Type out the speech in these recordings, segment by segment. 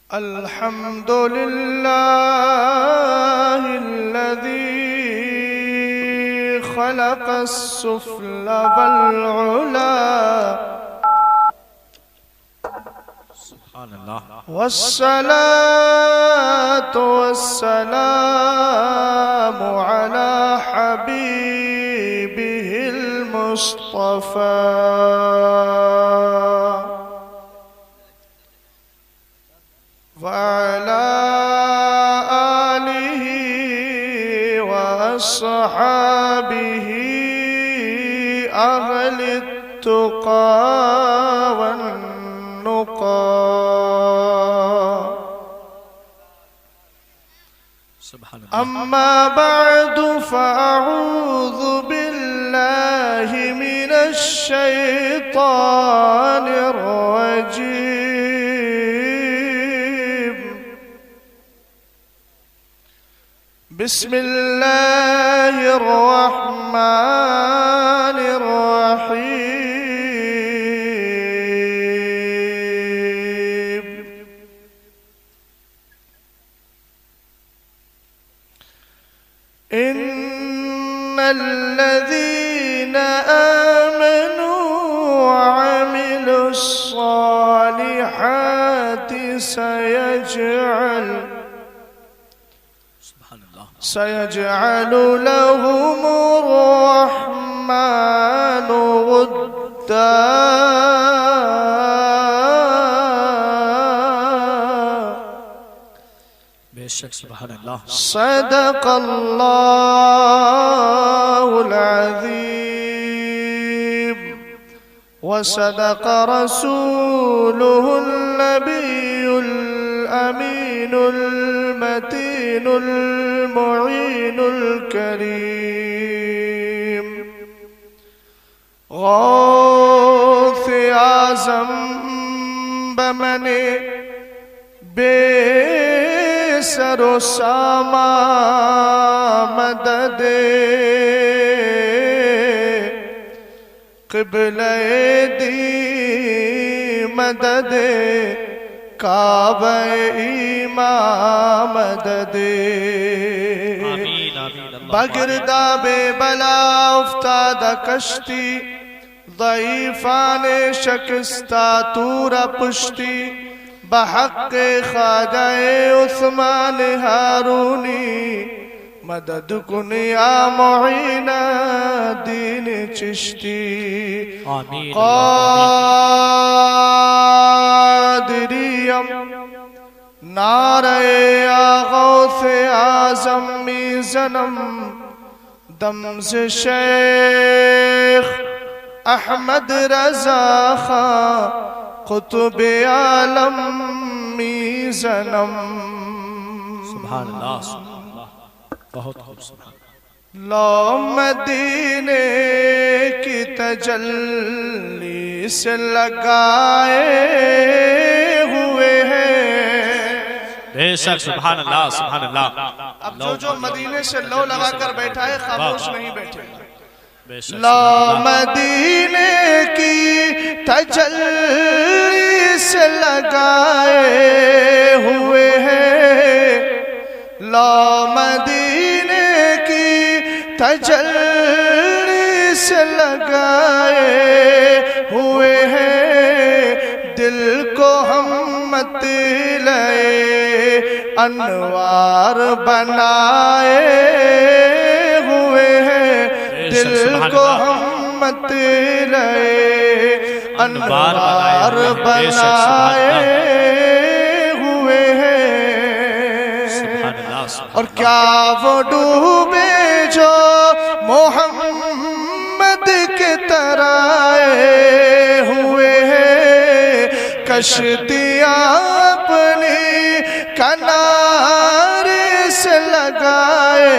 अल्हम्दुलिल्लाहिल्लज़ी खलक़स-सुफ़्ल वल-उला वस्सलातु वस्सलामु अला हबीबिहिल मुस्तफ़ा वअला आलिहि व अस्हाबिहि अहलित तुक़ा वन्नुक़ा। अम्मा बअदु फ़अऊज़ु बिल्लाहि मिनश शैतानिर रजीम। बिस्मिल्लाहिर रहमानिर रहीम। इन्नल्लज़ीना आमनू वअमिलुस्सालिहाति सयजअलु लहुमुर रहमानु वुद्दा। बेशक सुभान अल्लाह। सदक़ल्लाहुल अज़ीम व सदक़ रसूलुहुन नबियुल अमीनुल मतीनुल मुईनुल करीम। गौसे आज़म बमने बेसरो सामा मददे क़िबले दी मददे काबे मददे। बगिरदा बेबला उफ्तादा कश्ती ज़ईफ़ाने शकिस्ता तूरा पुश्ती बहक़्क़े ख़ाजाए उस्मान हारूनी मदद कुन या मुईना दीन चिश्ती। क़ादिरियम नारे या गौसे आज़म मीज़नम दम्ज़ शेख अहमद रज़ा खां क़ुतुब आलम मीज़नम। सुभान अल्लाह, बहुत खूबसूरत। लो मदीने की तजल्ली से लगाए हुए हैं। बेशक सुभान अल्लाह, सुभान अल्लाह। अब जो मदीने से लो लगाकर बैठा है खामोश नहीं बैठेगा। लो मदीने की तजल्ली से लगाए हुए हैं। लो मदीने की तजल्ली से लगाए हुए हैं। दिल को हम मतलए अनवार बनाए हुए हैं। दिल को हम मतलए अनवार बनाए हुए हैं। और क्या वो डूबे जो मोहम्मद के तराए हुए हैं। कश्तियाँ अपनी किनारे से लगाए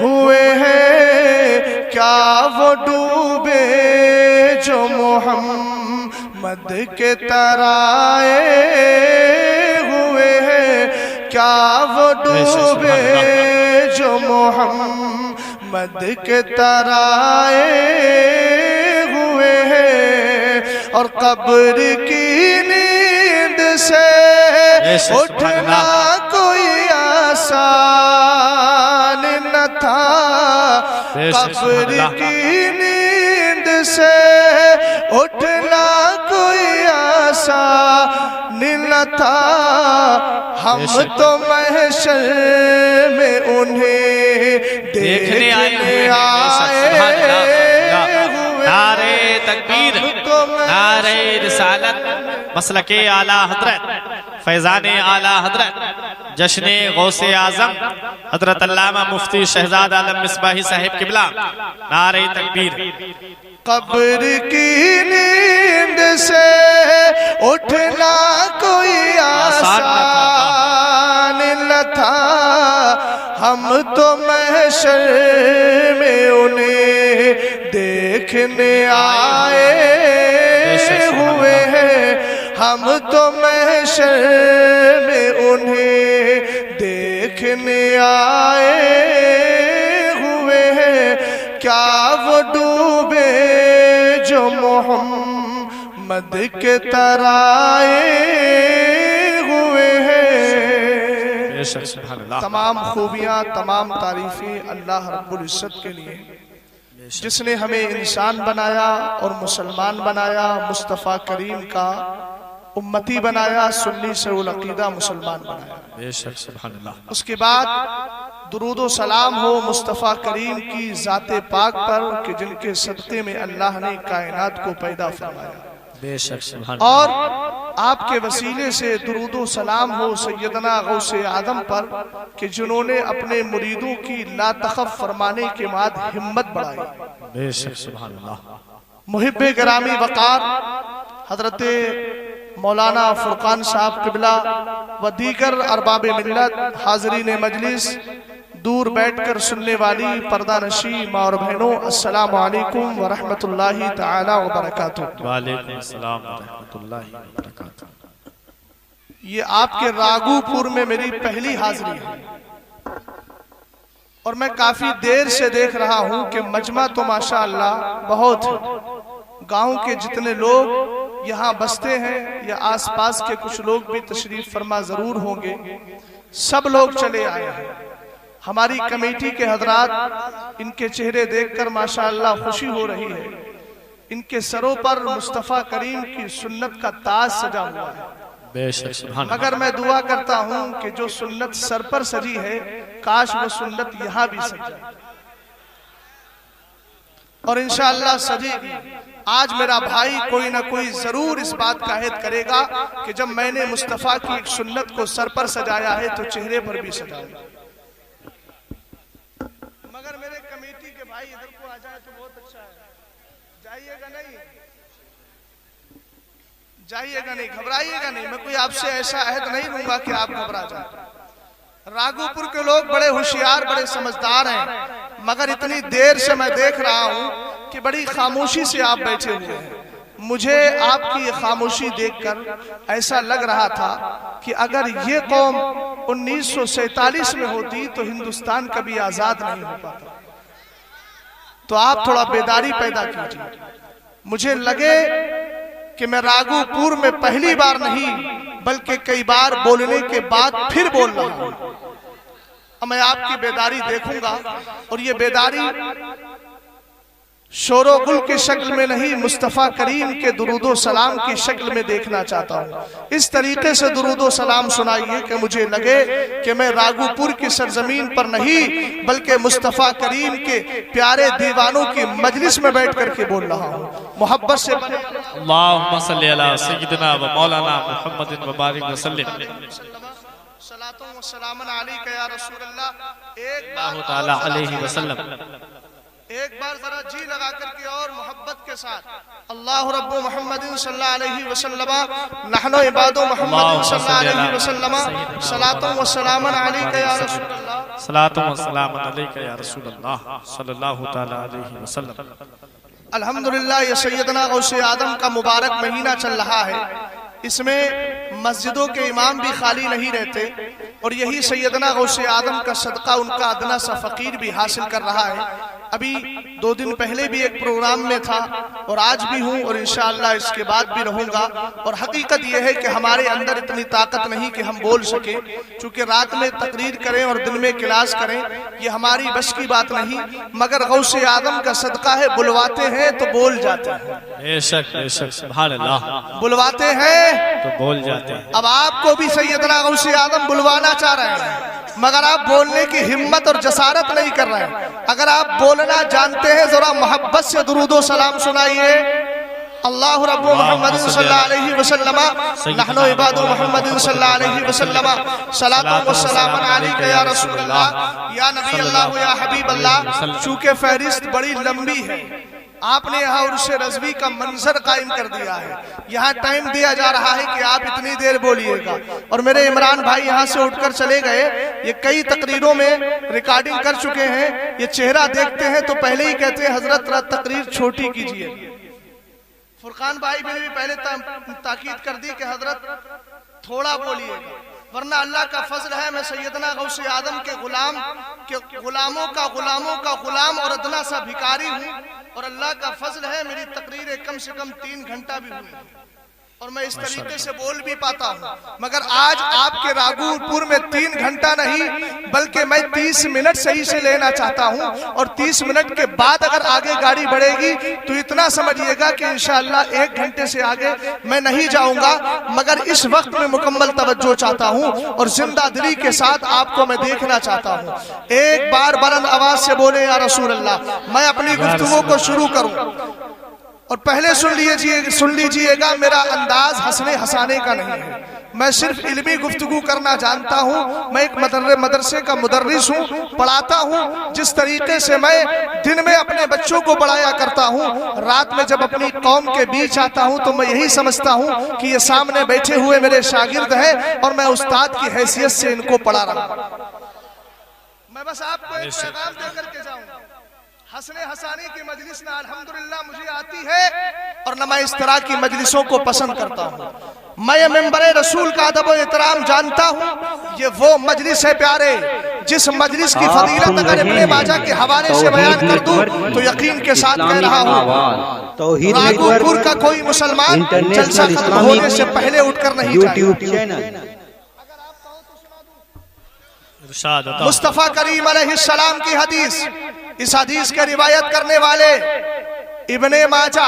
हुए हैं। क्या वो डूबे जो मोहम्मद के तराए हुए हैं। क्या वो डूबे जो मोहम्मद के तराए हुए हैं। और कब्र की नींद से उठना कोई आसान न था, कब्र की नींद से उठना कोई आसान न था। हम तो महशर में उन्हें देखने आए। नारे तकबीर, नारे रिसालत, मसलके आला हजरत, फैजाने आला हजरत, जश्ने गौसे आजम हजरत अल्लामा मुफ्ती शहजाद आलम मिसबाही साहिब किबला। नारे तकबीर। कब्र की नींद से उठना कोई आसान न था, हम तो महशर में उन्हें देखने आए हुए हैं। हम तो महशर में उन्हें देखने आए हुए हैं। क्या वो डूबे जो मोहम्मद के तराए हुए हैं। तमाम खूबियाँ, तमाम तारीफें अल्लाह रब्बुल इज्जत के लिए, जिसने हमें इंसान बनाया और मुसलमान बनाया, मुस्तफ़ा करीम का उम्मती बनाया, सुन्नी से उल अकीदा मुसलमान बनाया। उसके बाद दुरूद व सलाम हो मुस्तफ़ा करीम की ज़ाते पाक पर कि जिनके सदक़े में अल्लाह ने कायनात को पैदा फरमाया। और आपके वसीले से दुरूद व सलाम हो सैयदना गौसे आदम पर कि जिन्होंने अपने मुरीदों की ला तखफ फरमाने के बाद हिम्मत बढ़ाई। मुहिब्बे गिरामी वक़ार हजरत मौलाना फुरकान साहब किबला व दीगर अरबाब मिल्लत, हाज़रीन मजलिस, दूर बैठकर सुनने वाली पर्दा नशी माँ और बहनों, अस्सलामु अलैकुम व रहमतुल्लाहि तआला व बरकातुहू। वालेकुम अस्सलाम व रहमतुल्लाहि व बरकातुहू। ये आपके रागूपुर में मेरी पहली हाजिरी है और मैं काफी देर से देख रहा हूँ कि मजमा तो माशाअल्लाह बहुत है। गांव के जितने लोग यहाँ बसते हैं या आसपास के कुछ लोग भी तशरीफ फरमा जरूर होंगे, सब लोग चले आए हैं। हमारी कमेटी के हजरात, इनके चेहरे देखकर माशाअल्लाह खुशी हो रही है। इनके सरों पर मुस्तफ़ा करीम की सुन्नत का ताज सजा हुआ है। मगर मैं दुआ करता हूँ कि जो सुन्नत सर पर सजी है, काश वो सुन्नत यहाँ भी सज जाए और इंशाअल्लाह सजेगी। आज मेरा भाई कोई ना कोई जरूर इस बात का अहद करेगा कि जब मैंने मुस्तफ़ा की एक सुन्नत को सर पर सजाया है तो चेहरे पर भी सजाऊंगा। मगर मेरे कमेटी के भाई इधर को आ जाए तो बहुत अच्छा है। जाइएगा नहीं, जाइएगा नहीं, घबराइएगा नहीं। मैं कोई आपसे ऐसा अहद नहीं लूंगा कि आप घबरा जाए। राघोपुर के लोग बड़े होशियार, बड़े समझदार हैं, मगर इतनी देर से मैं देख रहा हूं कि बड़ी खामोशी से आप बैठे हुए हैं। मुझे आपकी खामोशी देखकर ऐसा लग रहा था कि अगर ये कौम 1947 में होती तो हिंदुस्तान कभी आजाद नहीं हो पाता। तो आप थोड़ा बेदारी पैदा कीजिए। मुझे लगे कि मैं राघोपुर में पहली बार नहीं बल्कि कई बार बोलने के बाद फिर बोल रहा हूं। मैं आपकी बेदारी देखूंगा और ये बेदारी शोरो गुल की शक्ल में नहीं, मुस्तफ़ा करीम के दुरूदो सलाम की शक्ल में देखना चाहता हूँ। इस तरीके से दुरूदो सलाम सुनाइए कि मुझे लगे कि मैं राघोपुर की सरजमीन पर नहीं बल्कि मुस्तफ़ा करीम के प्यारे दीवानों की मजलिस में बैठ करके बोल रहा हूँ। मोहब्बत से अल्लाहुम्मा सल्ली अला सय्यिदिना व मौलाना मुहम्मदिन व बारिक व सल्लिम। सलातो व सलामन अलैका या रसूल अल्लाह। एक बार जरा जी लगा करके और मोहब्बत के साथ अल्लाह रब्बु मुहम्मदिन सल्लल्लाहु अलैहि वसल्लम नहनु इबादु मुहम्मदिन सल्लल्लाहु अलैहि वसल्लम सलातो व सलामन अलैका या रसूल अल्लाह। सलातो व सलामन अलैका या रसूल अल्लाह सल्लल्लाहु तआला अलैहि वसल्लम। अल्हम्दुलिल्लाह, ये सैयदना गौसे आदम का मुबारक महीना चल रहा है। इसमें मस्जिदों के इमाम भी खाली नहीं रहते और यही सैयदना गौसे आदम का सदका उनका अदना सा फकीर भी हासिल कर रहा है। अभी 2 दिन पहले भी एक प्रोग्राम में था और आज भी हूं और इंशाअल्लाह इसके बाद भी रहूंगा। और हकीकत यह है कि हमारे अंदर इतनी ताकत नहीं कि हम बोल सके, क्योंकि रात में तकरीर करें और दिन में क्लास करें ये हमारी बस की बात नहीं। मगर गौसे आदम का सदका है, बुलवाते हैं तो बोल जाते हैं। बेशक बेशक, सुभान अल्लाह, बुलवाते हैं तो बोल जाते हैं। अब आपको भी सैयदना गौसे आदम बुलवाना चाह रहे हैं, मगर आप बोलने की हिम्मत और जसारत नहीं कर रहे हैं। अगर आप बोलना जानते हैं जरा मोहब्बत से दुरूदो सलाम सुनाइए। अल्लाह रब्बु मुहम्मद सल्लल्लाहु अलैहि वसल्लम नहनु इबादु मुहम्मद सल्लल्लाहु अलैहि वसल्लम सलातु व सलाम अलैका या रसूल अल्लाह या नबी अल्लाह या हबीब अल्लाह। चूंकि फहरिस्त बड़ी लंबी है, आपने यहाँ उर्से रज़वी का मंजर कायम कर दिया है। यहाँ टाइम दिया जा रहा है कि आप इतनी देर बोलिएगा। और मेरे इमरान भाई यहाँ से उठकर चले गए, ये कई तकरीरों में रिकॉर्डिंग कर चुके हैं। ये चेहरा देखते हैं तो पहले ही कहते हैं हजरत तकरीर छोटी कीजिए। फुरकान भाई ने भी पहले ताकीद कर दी कि हजरत थोड़ा बोलिएगा, वरना अल्लाह का फजल है मैं सैयदना गौसे आदम के गुलामों का गुलाम और अदना सा भिखारी हूँ। और अल्लाह का फजल है मेरी तकरीरें कम से कम 3 घंटा भी हुई और मैं इस तरीके से बोल भी पाता हूँ। मगर आज आपके रागुपुर में 3 घंटा नहीं बल्कि मैं 30 मिनट सही से लेना चाहता हूँ। और 30 मिनट के बाद अगर आगे गाड़ी बढ़ेगी तो इतना समझिएगा कि इंशाअल्लाह 1 घंटे से आगे मैं नहीं जाऊंगा। मगर इस वक्त में मुकम्मल तवज्जो चाहता हूँ और जिंदा दिली के साथ आपको मैं देखना चाहता हूँ। एक बार बुलंद आवाज से बोले या रसूल अल्लाह। मैं अपनी गुफ्तगू को शुरू करूँ और पहले सुन लीजिएगा मेरा अंदाज हंसने हंसाने का नहीं है, मैं सिर्फ इल्मी गुफ्तगू करना जानता हूँ। मैं एक मदरसे का मुदर्रिस हूँ, पढ़ाता हूँ। जिस तरीके से मैं दिन में अपने बच्चों को पढ़ाया करता हूँ, रात में जब अपनी कौम के बीच आता हूँ तो मैं यही समझता हूँ कि ये सामने बैठे हुए मेरे शागिर्द हैं और मैं उस्ताद की हैसियत से इनको पढ़ा रहा हूँ। मैं बस आपको एक पैगाम दे करके जाऊँगा। हंसने हंसाने की मजलिस ना अल्हम्दुलिल्लाह मुझे आती है और न मैं इस तरह की मजलिसों को पसंद करता हूँ। मैं मेंबरे रसूल का अदब और एहतराम जानता हूँ। ये वो मजलिस है प्यारे जिस मजलिस की फजीलत अगर इब्ने माजा के हवाले से बयान कर दूं तो यकीन के साथ कह रहा हूँ रागुपुर का कोई मुसलमान जलसा खत्म होने से पहले उठकर नहीं जाएगा। मुस्तफा करीम अलैहिस्सलाम की हदीस, इस हदीस के रिवायत करने वाले इब्ने माजा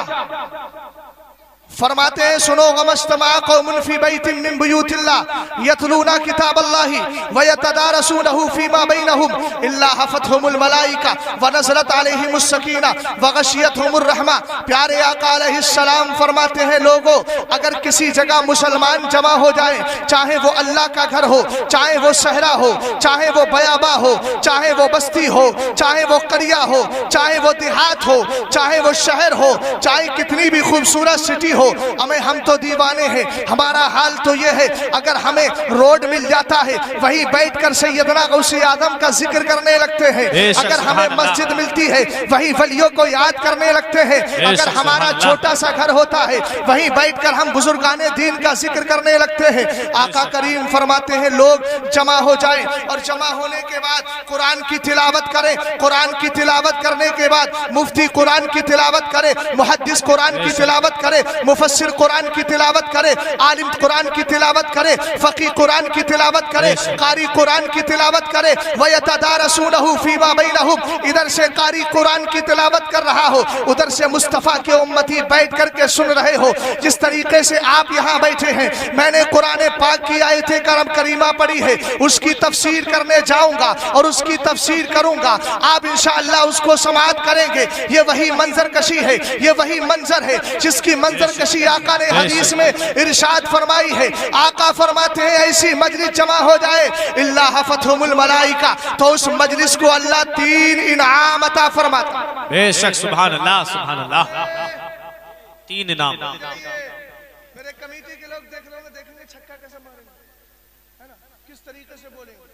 फरमाते हैं सुनो गमस्तमा कौमुन फी बैतिन मिन बुयूतिल्लाह यतलूना किताबल्लाहि व यतदारसूनहु फीमा बैनहुम इल्ला हफतहुमुल मलाइका व नज़लत अलैहिमुस सकीना व गशियतहुमुर रहमा। प्यारे आका अलैहिस्सलाम फरमाते हैं लोगों, अगर किसी जगह मुसलमान जमा हो जाए, चाहे वो अल्लाह का घर हो, चाहे वो सहरा हो, चाहे वो बयाबा हो, चाहे वो बस्ती हो, चाहे वो करिया हो, चाहे वो देहात हो, चाहे वो शहर हो, चाहे कितनी भी खूबसूरत सिटी हो, हमें हम तो दीवाने हैं। हमारा हाल तो ये है अगर हमें रोड मिल जाता है वहीं बैठकर सैयदना गौसे आदम का जिक्र करने लगते हैं। अगर हमें मस्जिद मिलती है वहीं वलियों को याद करने लगते हैं। अगर हमारा छोटा सा घर होता है वहीं बैठकर हम बुजुर्गाने दीन का जिक्र करने लगते हैं। आका करीम फरमाते हैं लोग जमा हो जाएं और जमा होने के बाद कुरान की तिलावत करें। कुरान की तिलावत करने के बाद मुफ्ती कुरान की तिलावत करे, मुहद्दिस कुरान की तिलावत करे, मुफस्सिर कुरान की तिलावत करे, आलिम कुरान की तिलावत करे, फकीह कुरान की तिलावत करे, कारी कुरान की तिलावत करे। व यतदारसूनहु फीमा बैनहुम, इधर से कारी कुरान की तिलावत कर रहा हो, उधर से मुस्तफा के उम्मती बैठ करके सुन रहे हो। जिस तरीके से आप यहाँ बैठे हैं, मैंने कुरान पाक की आयते करम करीमा पढ़ी है, उसकी तफसीर करने जाऊंगा और उसकी तफसीर करूंगा। आप इंशाअल्लाह उसको समाअत करेंगे। ये वही मंजर कशी है, ये वही मंजर है जिसकी मंजर कशी आका ने हदीस में इरशाद फरमाई है। आका फरमाते हैं ऐसी मजलिस जमा हो जाए इल्ला हफतहुमुल मलाइका, तो उस मजलिस को अल्लाह 3 इनाम अता फरमाता। बेशक सुभान अल्लाह सुभान अल्लाह, 3 इनाम। मेरे कमेटी के लोग देखेंगे छक्का कैसे मारेंगे, है ना, किस तरीके से बोलेंगे।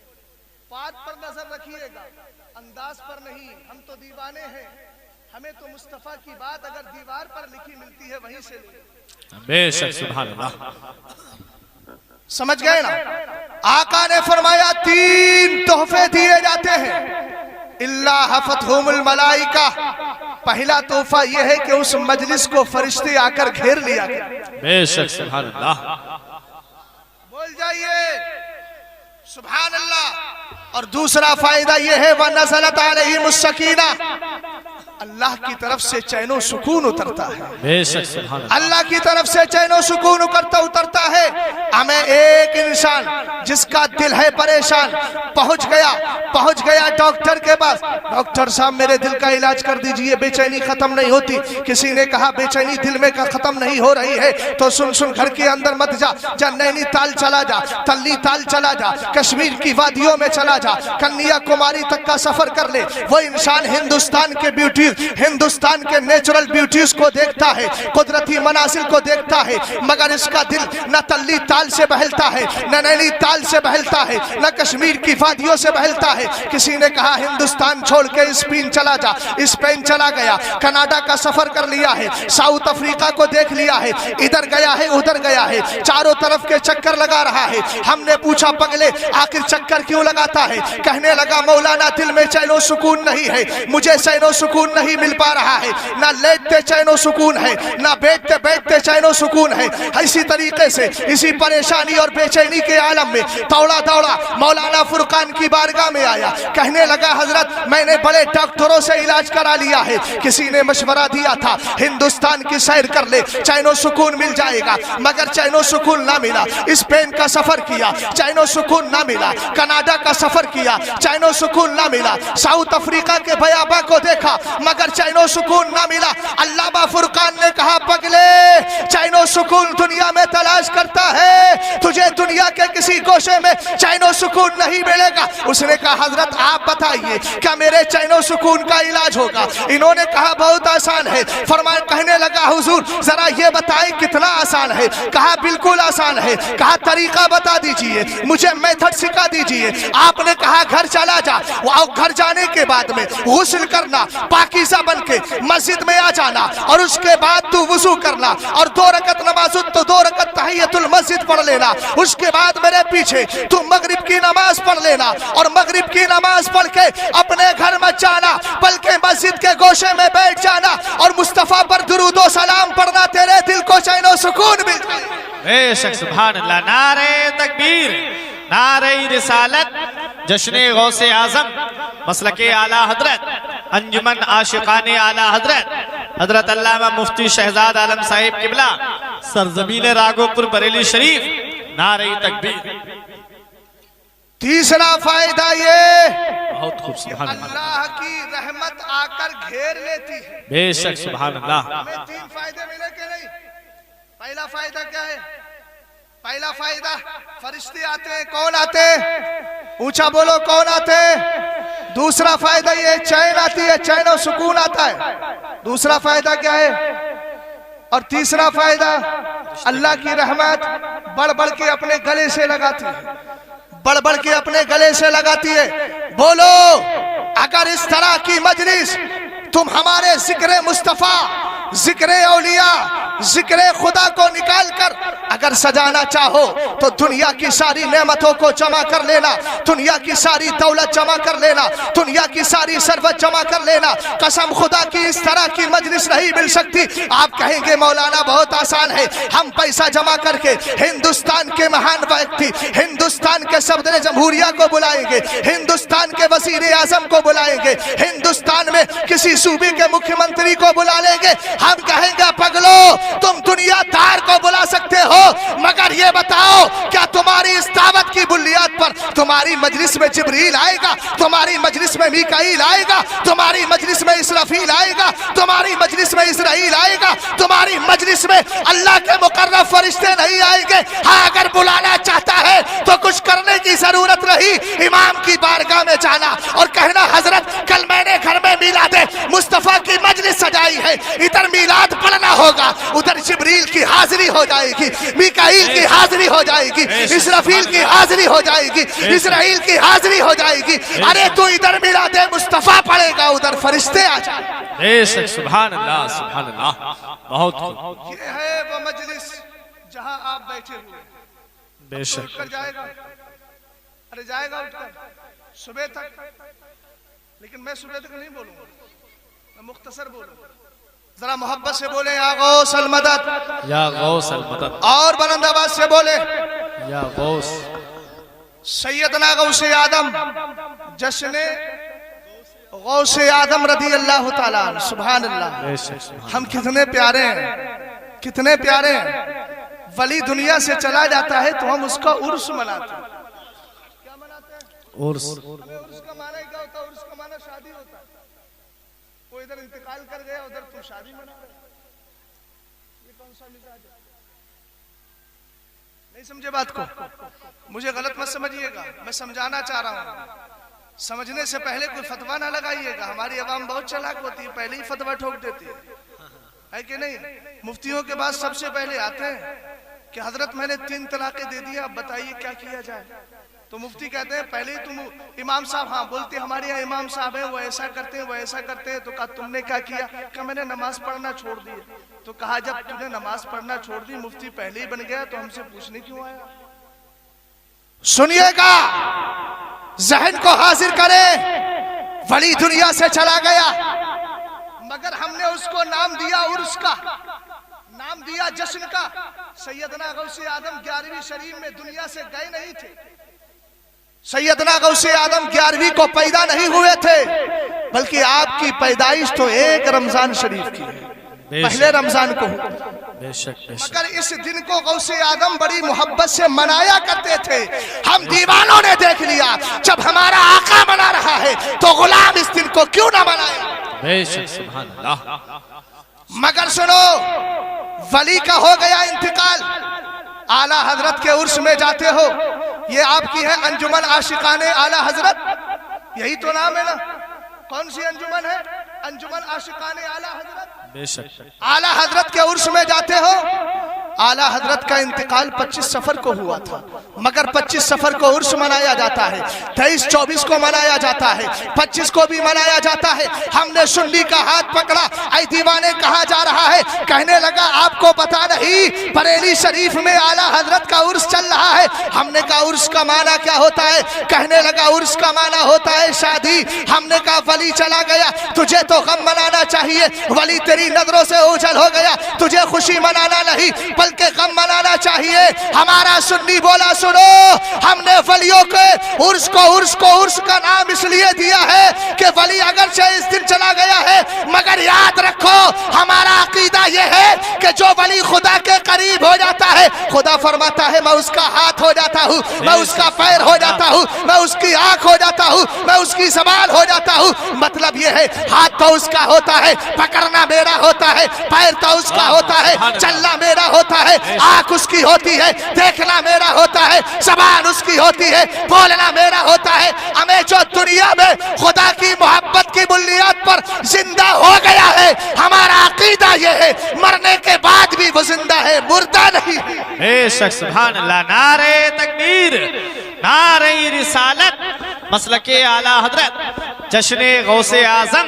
बात पर नजर रखिएगा, अंदाज पर नहीं। हम तो दीवाने हैं, हमें तो मुस्तफा की बात अगर दीवार पर लिखी मिलती है वहीं से बेशक सुभान अल्लाह। समझ गए ना। आका ने फरमाया 3 तोहफे दिए जाते हैं। इल्ला हफतहुमुल मलाइका, पहला तोहफा यह है कि उस मजलिस को फरिश्ते आकर घेर लिया गया। बेशक सुभान अल्लाह, बोल जाइए सुभान अल्लाह। और दूसरा फायदा यह है व नज़लत अलैहिमुस सकीना, अल्लाह की तरफ से चैनो सुकून उतरता है। बेशक सुभान अल्लाह, अल्लाह की तरफ से चैनो सुकून उतरता है। हमें एक इंसान जिसका दिल है परेशान पहुंच गया डॉक्टर के पास, डॉक्टर साहब मेरे दिल का इलाज कर दीजिए, बेचैनी खत्म नहीं होती। किसी ने कहा बेचैनी दिल में का खत्म नहीं हो रही है तो सुन घर के अंदर मत जा नैनीताल चला जा, तल्ली ताल चला जा, कश्मीर की वादियों में चला जा, कन्याकुमारी तक का सफर कर ले। वो इंसान हिंदुस्तान के ब्यूटी, हिंदुस्तान के नेचुरल ब्यूटीज को देखता है, कुदरती मनासिर को देखता है, मगर इसका दिल न तल्ली ताल से बहलता है, न नैनी ताल से बहलता है, न कश्मीर की वादियों से बहलता है। किसी ने कहा हिंदुस्तान छोड़ के स्पेन चला जा, स्पेन चला गया, कनाडा का सफर कर लिया है, साउथ अफ्रीका को देख लिया है, इधर गया है उधर गया है, चारों तरफ के चक्कर लगा रहा है। हमने पूछा पगले आखिर चक्कर क्यों लगाता है? कहने लगा मौलाना दिल में चैनो सुकून नहीं है, मुझे चैनो सुकून नहीं मिल पा रहा है, ना लेटते चैनो सुकून है, ना बैठते बैठते चैनो सुकून है। इसी तरीके से इसी परेशानी और बेचैनी के आलम में दौड़ा मौलाना फुरकान की बारगाह में आया, कहने लगा हजरत मैंने बड़े डॉक्टरों से इलाज करा लिया है, किसी ने मशवरा दिया था हिंदुस्तान की सैर कर ले चैनो सुकून मिल जाएगा, मगर चैनो सुकून ना मिला। स्पेन का सफर किया चैनो सुकून ना मिला, कनाडा का सफर किया चैनो सुकून ना मिला, साउथ अफ्रीका के भयाबा को देखा मगर चैनो सुकून ना मिला। अल्लामा फुरकान ने कहा पगले चैनो सुकून दुनिया में तलाश करता है, तुझे दुनिया के किसी गोशे में चैनो सुकून नहीं मिलेगा। उसने कहा हजरत आप बताइए क्या मेरे चैनो सुकून का इलाज होगा? इन्होंने कहा बहुत आसान है। फरमाया कहने लगा हुजूर जरा ये बताएं कितना आसान है? कहा बिल्कुल आसान है। कहा तरीका बता दीजिए, मुझे मेथड सिखा दीजिए। आपने कहा घर चला जा, घर जाने के बाद में गुस्ल करना, पाकीज़ा बनके मस्जिद में आ जाना और उसके बाद तू वुजू करना और 2 रकत नमाज तो 2 रकत तहियतुल मस्जिद पढ़ लेना। उसके बाद मेरे पीछे तू मगरिब की नमाज पढ़ लेना और मगरिब की नमाज पढ़ के अपने घर मत जाना बल्कि मस्जिद के गोशे में बैठ जाना और मुस्तफा पर दुरूदो सलाम पढ़ना, तेरे दिल को चैनो सुकून मिल जाएगा। बेशक सुभान अल्लाह, नारे तकबीर, नारे रिसालत, जश्ने गौसे आजम, मसलके आला हजरत, अंजुमन आशिकाने आला हजरत, हजरत अल्लामा मुफ्ती शहजाद आलम साहिब किबला, सरजमीन राघोपुर बरेली शरीफ, नारे तकबीर। तीसरा फायदा ये बहुत खूब सुभान अल्लाह, अल्लाह की रहमत आकर घेर लेती है। बेशक सुभान अल्लाह। हमें 3 फायदे मिले कि नहीं? पहला फायदा क्या है? पहला फायदा फरिश्ते आते हैं। कौन आते हैं? ऊंचा बोलो कौन आते हैं? दूसरा फायदा ये चैन आती है, चैन और सुकून आता है। दूसरा फायदा क्या है? और तीसरा फायदा अल्लाह की रहमत बढ़ बढ़ के अपने गले से लगाती है, बढ़ बढ़ के अपने गले से लगाती है। बोलो अगर इस तरह की मजलिस तुम हमारे जिक्र मुस्तफा, जिक्र औलिया, जिक्र खुदा को निकाल कर अगर सजाना चाहो तो दुनिया की सारी नेमतों को जमा कर लेना, दुनिया की सारी दौलत जमा कर लेना, दुनिया की सारी सरवत जमा कर लेना। कसम खुदा की इस तरह की मजलिस नहीं मिल सकती। आप कहेंगे मौलाना बहुत आसान है, हम पैसा जमा करके हिंदुस्तान के महान व्यक्ति, हिंदुस्तान के सदर जमहूरिया को बुलाएंगे, हिंदुस्तान के वजीर आजम को बुलाएंगे, हिंदुस्तान में किसी सूबे के मुख्यमंत्री को बुला लेंगे। हम कहेंगे पगलो तुम दुनियादार को बुला सकते हो, मगर ये बताओ क्या तुम्हारी इस दावत की बुनियाद पर तुम्हारी मजलिस में जिब्रील आएगा, तुम्हारी मजलिस में मीकाईल आएगा, तुम्हारी मजलिस में इसराफील आएगा, तुम्हारी मजलिस में इस्राईल आएगा, तुम्हारी मजलिस में अल्लाह के मुकर्रब फरिश्ते नहीं आएंगे? हाँ अगर बुलाना चाहता है तो कुछ करने की जरूरत रही, इमाम की बारगाह में जाना और कहना हजरत कल मैंने घर में मिलादे मुस्तफा की मजलिस सजाई है, इधर मिलाद पढ़ना होगा, उधर जिब्रील की हाजिरी हो जाएगी, मीकाईल की हाजिरी हो जाएगी, इसराफील की हाजिरी हो जाएगी, इस्राईल की हाजिरी हो जाएगी। अरे तू इधर मिलादे मुस्तफा पढ़ेगा, उधर फरिश्ते आ जाएंगे। बेशक सुभान अल्लाह, सुभान अल्लाह। बहुत खूब। ये है वो मजलिस जहां आप बैठे हुए। बेशक उठकर जाएगा, अरे जाएगा उठकर सुबह तक लेकिन मैं सुबह तक नहीं बोलूंगा, मैं मुख्तसर बोलूंगा। जरा मोहब्बत से बोले या गौस अल मदद, या गौस अल मदद, और बुलंद आवाज से बोले या गौस। सैयदना गौसे आदम जश्न गौसे आदम रदी अल्लाह ताला, सुभान अल्लाह। हम कितने प्यारे हैं, कितने प्यारे हैं। वली दुनिया से चला जाता है तो हम उसका उर्स मनाते हैं। क्या मनाते हैं? उर्स। उर्स का माना क्या होता है? उर्स का माना शादी होता है। कोई इधर इंतकाल कर गया, उधर तुम शादी मना रहे, ये कौन सा मिजाज है? नहीं समझे बात को? मुझे गलत मत समझिएगा, मैं समझाना चाह रहा हूँ। समझने से पहले कोई फतवा ना लगाइएगा। हमारी आवाम बहुत चालाक होती है, पहले ही फतवा ठोक देती है कि नहीं? मुफ्तियों के बाद सबसे पहले आते हैं कि हजरत मैंने 3 तलाकें दे दी, अब बताइए क्या किया जाए। तो मुफ्ती कहते हैं पहले ही तुम इमाम साहब, हाँ बोलते हमारे यहाँ इमाम साहब हैं, वो ऐसा करते हैं, वो ऐसा करते हैं। तो कहा तुमने क्या किया? कहा मैंने नमाज पढ़ना छोड़ दी। तो कहा जब तुमने नमाज पढ़ना छोड़ दी, मुफ्ती पहले ही बन गया, तो हमसे पूछने क्यों आया? सुनिएगा, जहन को हाजिर करें। वली दुनिया से चला गया, मगर हमने उसको नाम दिया उर्स का, नाम दिया जश्न का। सैयदना गौसे आदम 11वीं शरीफ में दुनिया से गए नहीं थे। सैयदना गौसे आदम 11वीं को पैदा नहीं हुए थे, बल्कि आपकी पैदाइश तो 1 रमजान शरीफ की है, पहले रमजान को। मगर इस दिन को गौसे आदम बड़ी मोहब्बत से मनाया करते थे। हम दीवानों ने देख लिया, जब हमारा आका मना रहा है तो गुलाम इस दिन को क्यों ना मनाया? बेशक, सुभान अल्लाह। मगर सुनो, वली का हो गया इंतकाल, आला हजरत के उर्स में जाते हो। ये आपकी है अंजुमन आशिकाने आला हजरत, यही तो नाम है ना? कौन सी अंजुमन है? अंजुमन आशिकाने आला हजरत। बेशक। आला हजरत के उर्स में जाते हो। आला हजरत का इंतकाल 25 सफर को हुआ था, मगर 25 सफर को उर्स मनाया जाता है, 23-24 को मनाया जाता है, 25 को भी मनाया जाता है। हमने सुन्नी का हाथ पकड़ा, ऐ दीवाने कहा जा रहा है। कहने लगा आपको पता नहीं बरेली शरीफ में आला हजरत का उर्स चल रहा है। हमने कहा उर्स का माना क्या होता है? कहने लगा उर्स का माना होता है शादी। हमने कहा वली चला गया, तुझे तो गम मनाना चाहिए, वली तेरी नजरों से ओझल हो गया, तुझे खुशी मनाना नहीं बल्कि गम मनाना चाहिए। हमारा सुन्नी बोला सुनो, हमने वलियों के उर्स को उर्स का नाम इसलिए दिया है कि वली अगर से इस दिन चला गया है, मगर याद रखो हमारा अकीदा यह है कि जो वली खुदा के करीब हो जाता है, खुदा फरमाता है मैं उसका हाथ हो जाता हूँ, मैं उसका पैर हो जाता हूँ, मैं उसकी आंख हो जाता हूँ, मैं उसकी ज़बान हो जाता हूँ। मतलब यह है हाथ तो उसका होता है, पकड़ना मेरा होता है, पैर तो उसका होता है, चलना मेरा होता है, आंख उसकी होती है, देखना मेरा होता है, ज़बान उसकी होती है, बोलना मेरा होता है। हमें जो दुनिया में खुदा की मोहब्बत की बुनियाद पर जिंदा हो गया है, हमारा अकीदा यह है मरने के बाद भी वो जिंदा है, मुर्दा नहीं। बेशक, सुभान अल्लाह। नारे तकबीर, नारे रिसालत, मसलके आला हजरत जश्ने गौसे आजम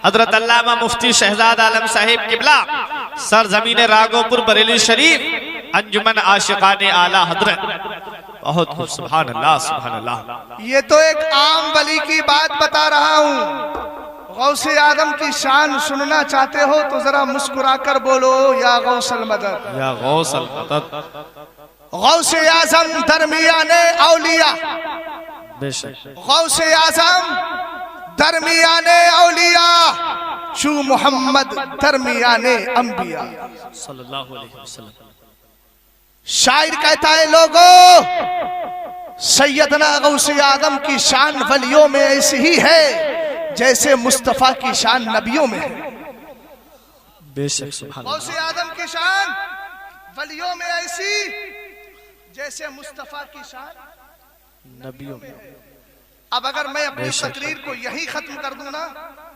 हजरत अल्लामा मुफ्ती शहजाद आलम साहिब किबला सरजमीन रागोपुर बरेली शरीफ अंजुमन आशिकाने आला हजरत। बहुत खूब, सुभान अल्लाह, सुभान अल्लाह। ये तो एक आम वली की बात बता रहा हूँ। गौसे आदम की शान सुनना चाहते हो तो जरा मुस्कुराकर बोलो या गौसल मदद, या गौसल मदद। गौसे आजम दरमियाने औलिया, बेशक, गौसे आजम दरमियाने औलिया, शू मोहम्मद दरमियाने अंबिया सल्लल्लाहु अलैहि वसल्लम। शायर कहता है लोगों, सैयदना गौसे आदम की शान वलियों में ऐसी ही है जैसे मुस्तफा की शान नबियों में है। बेशक, सुभान अल्लाह। गौसे आदम की शान वलियों में ऐसी जैसे मुस्तफा की शान नबियों में। अब अगर मैं अपनी तकरीर को यही खत्म कर दूं ना,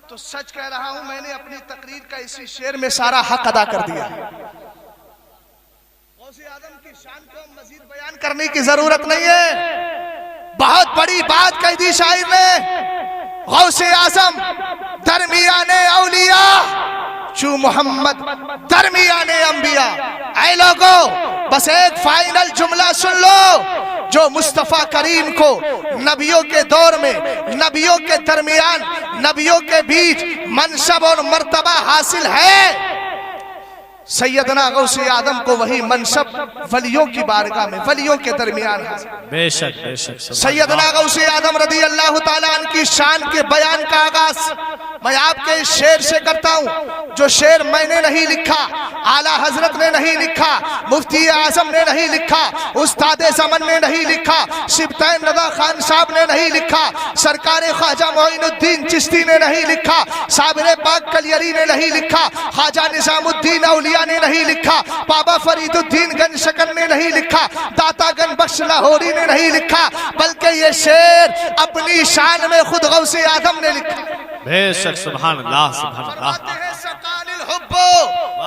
तो सच कह रहा हूं मैंने अपनी तकरीर का इसी शेर में सारा हक अदा कर दिया। गौसे आदम की शान को मजीद बयान करने की जरूरत नहीं है। बहुत बड़ी बात कह दी शायर ने। गौसे आजम दरमियाने औलिया, शू मोहम्मद दरमियाने अंबिया। ऐ लोगों, बस एक फाइनल जुमला सुन लो। जो मुस्तफ़ा करीम को नबियों के दौर में, नबियों के दरमियान, नबियों के बीच मनसब और मर्तबा हासिल है, सैयदना गौसे आदम को वही मनसब वलियों की बारगाह में, वलियों के दरमियान है। बेशक बेशक। सैयदना गौसे आदम रदी अल्लाह ताला अन्हु शान के बयान का आगाज मैं आपके इस शेर से करता हूँ, जो शेर मैंने नहीं लिखा, आला हजरत ने नहीं लिखा, मुफ्ती आजम ने नहीं लिखा, उस्ताद ज़मन ने नहीं लिखा, सिब्तैन रज़ा खान साहब ने नहीं लिखा, सरकार ख्वाजा मोइनुद्दीन चिश्ती ने नहीं लिखा, साबिर पाक कलियरी ने नहीं लिखा, ख्वाजा निजामुद्दीन औलिया ने नहीं लिखा, बाबा फरीदुद्दीन गंज शकन ने नहीं लिखा, दाता गंज बख्श लाहौरी ने नहीं लिखा, बल्कि ये शेर अपनी शान में खुद गौसे आदम ने लिखा। बेशक सुभान अल्लाह सुभान अल्लाह। सकालिल हुब्बो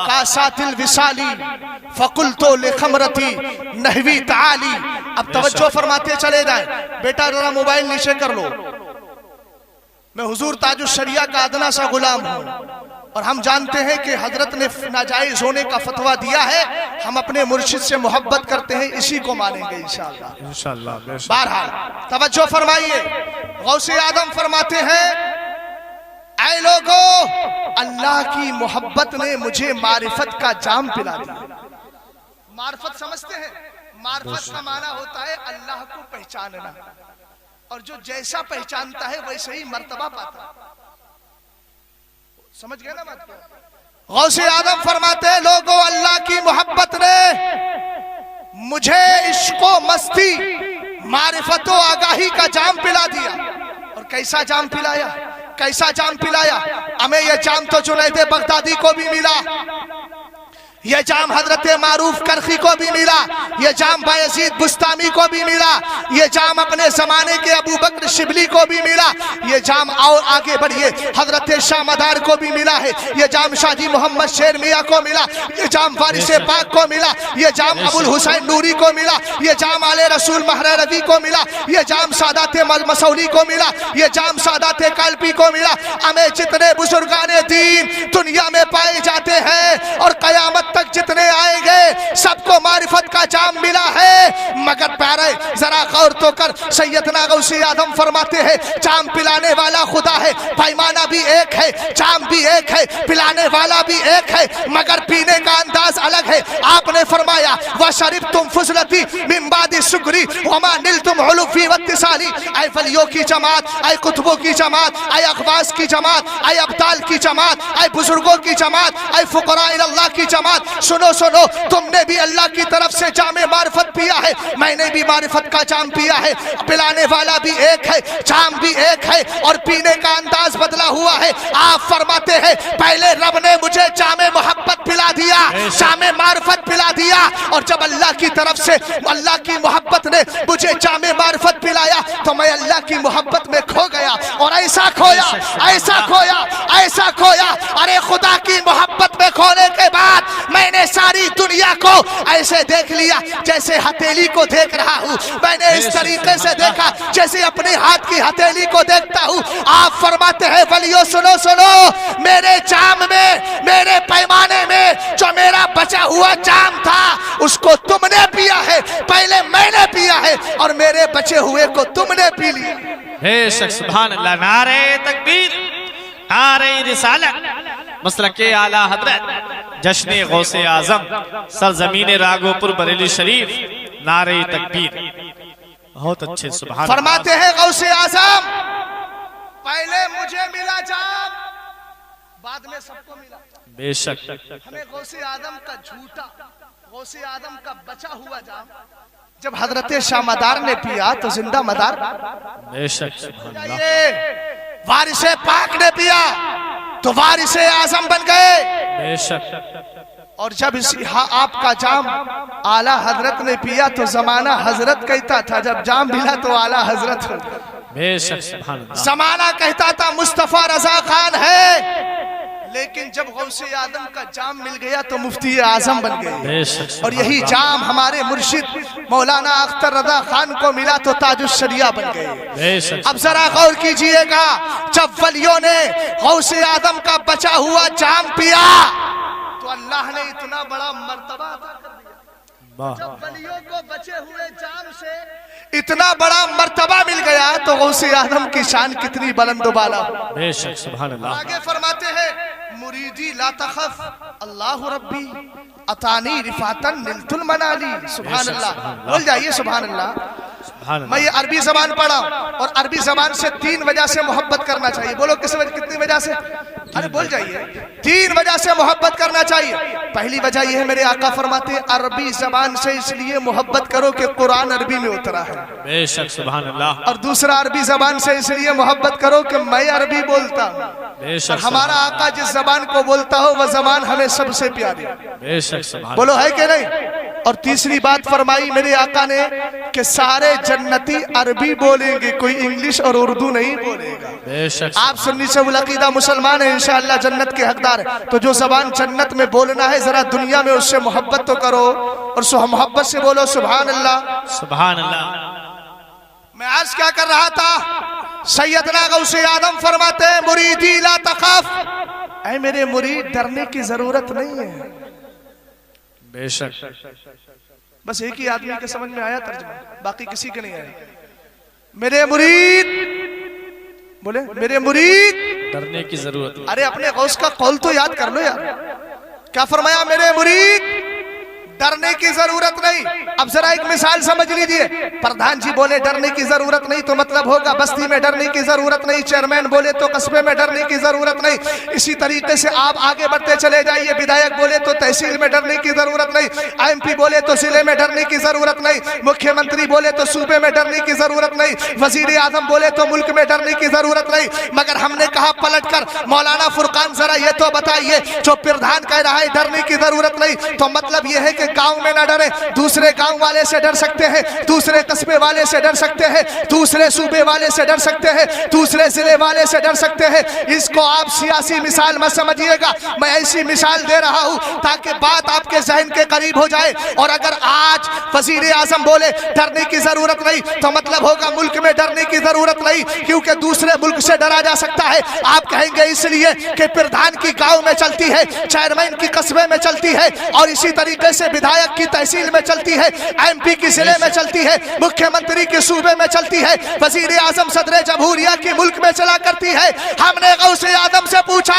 कासातिल विसाली फकुलतो लिखमरती नहवी ताली। अब तवज्जो फरमाते चले जाएं। बेटा जरा मोबाइल नीचे कर लो। मैं हुजूर ताजुश शरिया का अदना सा गुलाम हूँ और हम जानते हैं कि हजरत ने नाजायज होने का फतवा दिया है। हम अपने मुर्शिद से मोहब्बत करते हैं, इसी को मानेंगे इंशाअल्लाह इंशाअल्लाह। बहरहाल तवज्जो फरमाइए। गौसे आदम फरमाते हैं, ऐ लोगों, अल्लाह की मोहब्बत ने मुझे मारिफत का जाम पिला दिया। मारिफत समझते हैं? मारिफत का माना होता है अल्लाह को पहचानना, और जो जैसा पहचानता है वैसे ही मर्तबा पाता है। समझ गए ना बात को? गौसे आदम फरमाते हैं, लोगों, अल्लाह की मोहब्बत ने मुझे इश्को मस्ती, मारिफतो आगाही का जाम पिला दिया। और कैसा जाम पिलाया? कैसा जाम पिलाया? हमें यह जाम तो जुनैद बगदादी को भी मिला, यह जाम हजरत मारूफ करखी को भी मिला, यह जाम बायजीद बुस्तामी को भी मिला, यह जाम अपने जमाने के अबू बकर शिबली को भी मिला, यह जाम और आगे बढ़िए हजरत शाह मदार को भी मिला है, यह जाम शाहजी मोहम्मद शेर मियाँ को मिला, यह जाम वारिस पाक को मिला, यह जाम अबुल हुसैन नूरी को मिला, यह जाम आले रसूल महर रवी को मिला, यह जाम सादात मसौली को मिला, यह जाम सादात कालपी को मिला। हमें जितने बुजुर्गाने दीन दुनिया में पाए जाते हैं और कयामत तक जितने आएंगे सबको मारिफत का जाम मिला है। मगर प्यारे जरा गौर तो कर, सैयदना गौसे आदम फरमाते हैं, जाम पिलाने वाला खुदा है, पैमाना भी एक है, जाम भी एक है, पिलाने वाला भी एक है, मगर पीने का अंदाज अलग है। आपने फरमाया, व शरीफ तुम फुजलती मिम्बादी सुगरी वमा नील तुम उलुफी वत्तिसाली। ऐ वलियों की जमात, ऐ कुतुबों की जमात, ऐ अखबास की जमात, ऐ अब्दाल की जमात, ऐ बुजुर्गों की जमात, ऐ फुकरा इल्लाह की जमात, सुनो सुनो, तुमने भी अल्लाह की तरफ से जामे मारिफत पिया है, मैंने भी मारिफत का जाम पिया है। पिलाने वाला भी एक है, जाम भी एक है, और पीने का अंदाज बदला हुआ है। आप फरमाते हैं, पहले रब ने मुझे जामे मोहब्बत पिला दिया, जामे मारिफत पिला दिया, और जब अल्लाह की तरफ से अल्लाह की मोहब्बत ने मुझे जामे मारिफत पिलाया तो मैं अल्लाह की मोहब्बत में खो गया, और ऐसा खोया, ऐसा खोया, ऐसा खोया। अरे खुदा की मोहब्बत में खोने के बाद मैंने सारी दुनिया को ऐसे देख लिया जैसे हथेली को देख रहा हूँ। मैंने इस तरीके से देखा जैसे अपने हाथ की हथेली को देखता हूँ। आप फरमाते हैं, वलियो सुनो सुनो, मेरे जाम में, मेरे पैमाने में जो मेरा बचा हुआ जाम था उसको तुमने पिया है, पहले मैंने पिया है, और मेरे बचे हुए को तुमने पी लिया। बेशक सुभान अल्लाह। नारे तकबीर, नारे रिसालत, मसलके आला हजरत जश्न गौसे आजम सरजमीन राघोपुर बरेली शरीफ, नारे तकबीर। बहुत अच्छे सुभान। फरमाते हैं गौसे आजम, पहले मुझे मिला जाम, बाद में सबको मिला। बेशक। हमें गौसे आदम का झूठा, गौसे आदम का बचा हुआ जाम जब हजरत शाह मदार ने पिया तो जिंदा मदार। बेशक सुभान अल्लाह। वारिस पाक ने पिया तो वारिस आजम बन गए। बेशक। और जब आपका जाम आला हजरत ने पिया तो जमाना हजरत कहता था, जब जाम मिला तो आला हजरत हो गया। बेशक सुभान अल्लाह। जमाना कहता था मुस्तफा रजा खान है, लेकिन जब गौसे आदम का जाम मिल गया तो मुफ्ती आजम बन गए। और यही जाम हमारे मुर्शिद मौलाना अख्तर रजा खान को मिला तो ताजुश शरिया बन गए। अब जरा गौर कीजिएगा, जब वलियों ने गौसे आदम का बचा हुआ जाम पिया तो अल्लाह ने इतना बड़ा मर्तबा अता कर दिया। जब वलियों को बचे हुए जाम से इतना बड़ा मर्तबा मिल गया तो गौसे आजम की शान कितनी बुलंद बाला। बेशक सुभान अल्लाह। आगे फरमाते हैं मुरीदी ला तखफ अल्लाह रब्बी अतानी रिफातन निलतुल मनाली। सुभान अल्लाह, बोल जाइए सुभान अल्लाह। मैं ये अरबी जबान पढ़ा और अरबी जबान से 3 वजह से मोहब्बत करना चाहिए। बोलो किस वजह, कितनी वजह से? अरे बोल जाइए। 3 वजह से मोहब्बत करना चाहिए। पहली वजह यह है, मेरे आका फरमाते अरबी जबान से इसलिए मोहब्बत करो कि कुरान अरबी में उतरा है। बेशक सुभान अल्लाह। और दूसरा, अरबी जबान से इसलिए मोहब्बत करो कि मैं अरबी बोलता हूँ। बेशक हमारा आका जिस जबान को बोलता हो वह जबान हमें सबसे प्यारी। बेशक सुभान। बोलो है कि नहीं? और तीसरी बात फरमाई मेरे आका ने कि सारे जन्नती अरबी बोलेंगे, कोई इंग्लिश और उर्दू नहीं बोलेगा। बेशक। आप सुन्नी से उल-अक़ीदा मुसलमान है, इंशाअल्लाह जन्नत के हकदार है। तो जो जबान जन्नत में बोलना है जरा दुनिया में उससे मोहब्बत तो करो और मोहब्बत से बोलो सुभान अल्लाह सुभान अल्लाह। मैं आज क्या कर रहा था, सैयदना गौसे आदम फरमाते हैं मुरीदी ला तखफ, ऐ मेरे मुरीद डरने की जरूरत नहीं है। बेशक। बस एक ही आदमी के समझ में आया तर्जुमा, बाकी किसी के नहीं आया। मेरे मुरीद, बोले मेरे मुरीद डरने की जरूरत नहीं। अरे अपने गौस का कौल तो याद कर लो यार, क्या फरमाया? मेरे मुरीद डरने की जरूरत नहीं। अब जरा एक मिसाल समझ लीजिए। प्रधान जी बोले डरने की जरूरत नहीं तो मतलब होगा बस्ती में डरने की जरूरत नहीं, चेयरमैन बोले तो कस्बे में डरने की जरूरत नहीं। इसी तरीके से आप आगे बढ़ते चले जाइए। विधायक बोले तो तहसील में डरने की जरूरत नहीं, एमपी बोले तो जिले में डरने की जरूरत नहीं, मुख्यमंत्री बोले तो सूबे में डरने की जरूरत नहीं, वजीर आजम बोले तो मुल्क में डरने की जरूरत नहीं। मगर हमने कहा पलट कर, मौलाना फुरकान जरा ये तो बताइए, जो प्रधान कह रहा है डरने की जरूरत नहीं, तो मतलब यह है कि गांव में ना डरे, दूसरे गांव वाले से डर सकते हैं, दूसरे कस्बे वाले से डर सकते हैं, दूसरे सूबे वाले से डर सकते हैं, दूसरे जिले वाले से डर सकते हैं। इसको आप सियासी मिसाल मत समझिएगा, मैं ऐसी मिसाल दे रहा हूं ताकि बात आपके जहन के करीब हो जाए। और अगर आज वजीर आजम बोले डरने की जरूरत नहीं तो मतलब होगा मुल्क में डरने की जरूरत नहीं, क्योंकि दूसरे मुल्क से डरा जा सकता है। आप कहेंगे इसलिए कि प्रधान की गांव में चलती है, चेयरमैन की कस्बे में चलती है, और इसी तरीके से विधायक की तहसील में चलती है, एमपी की जिले में चलती है, मुख्यमंत्री के सूबे में चलती है, वजीर आजम सदर जमहूरिया की मुल्क में चला करती है। हमने गौसे आदम से पूछा,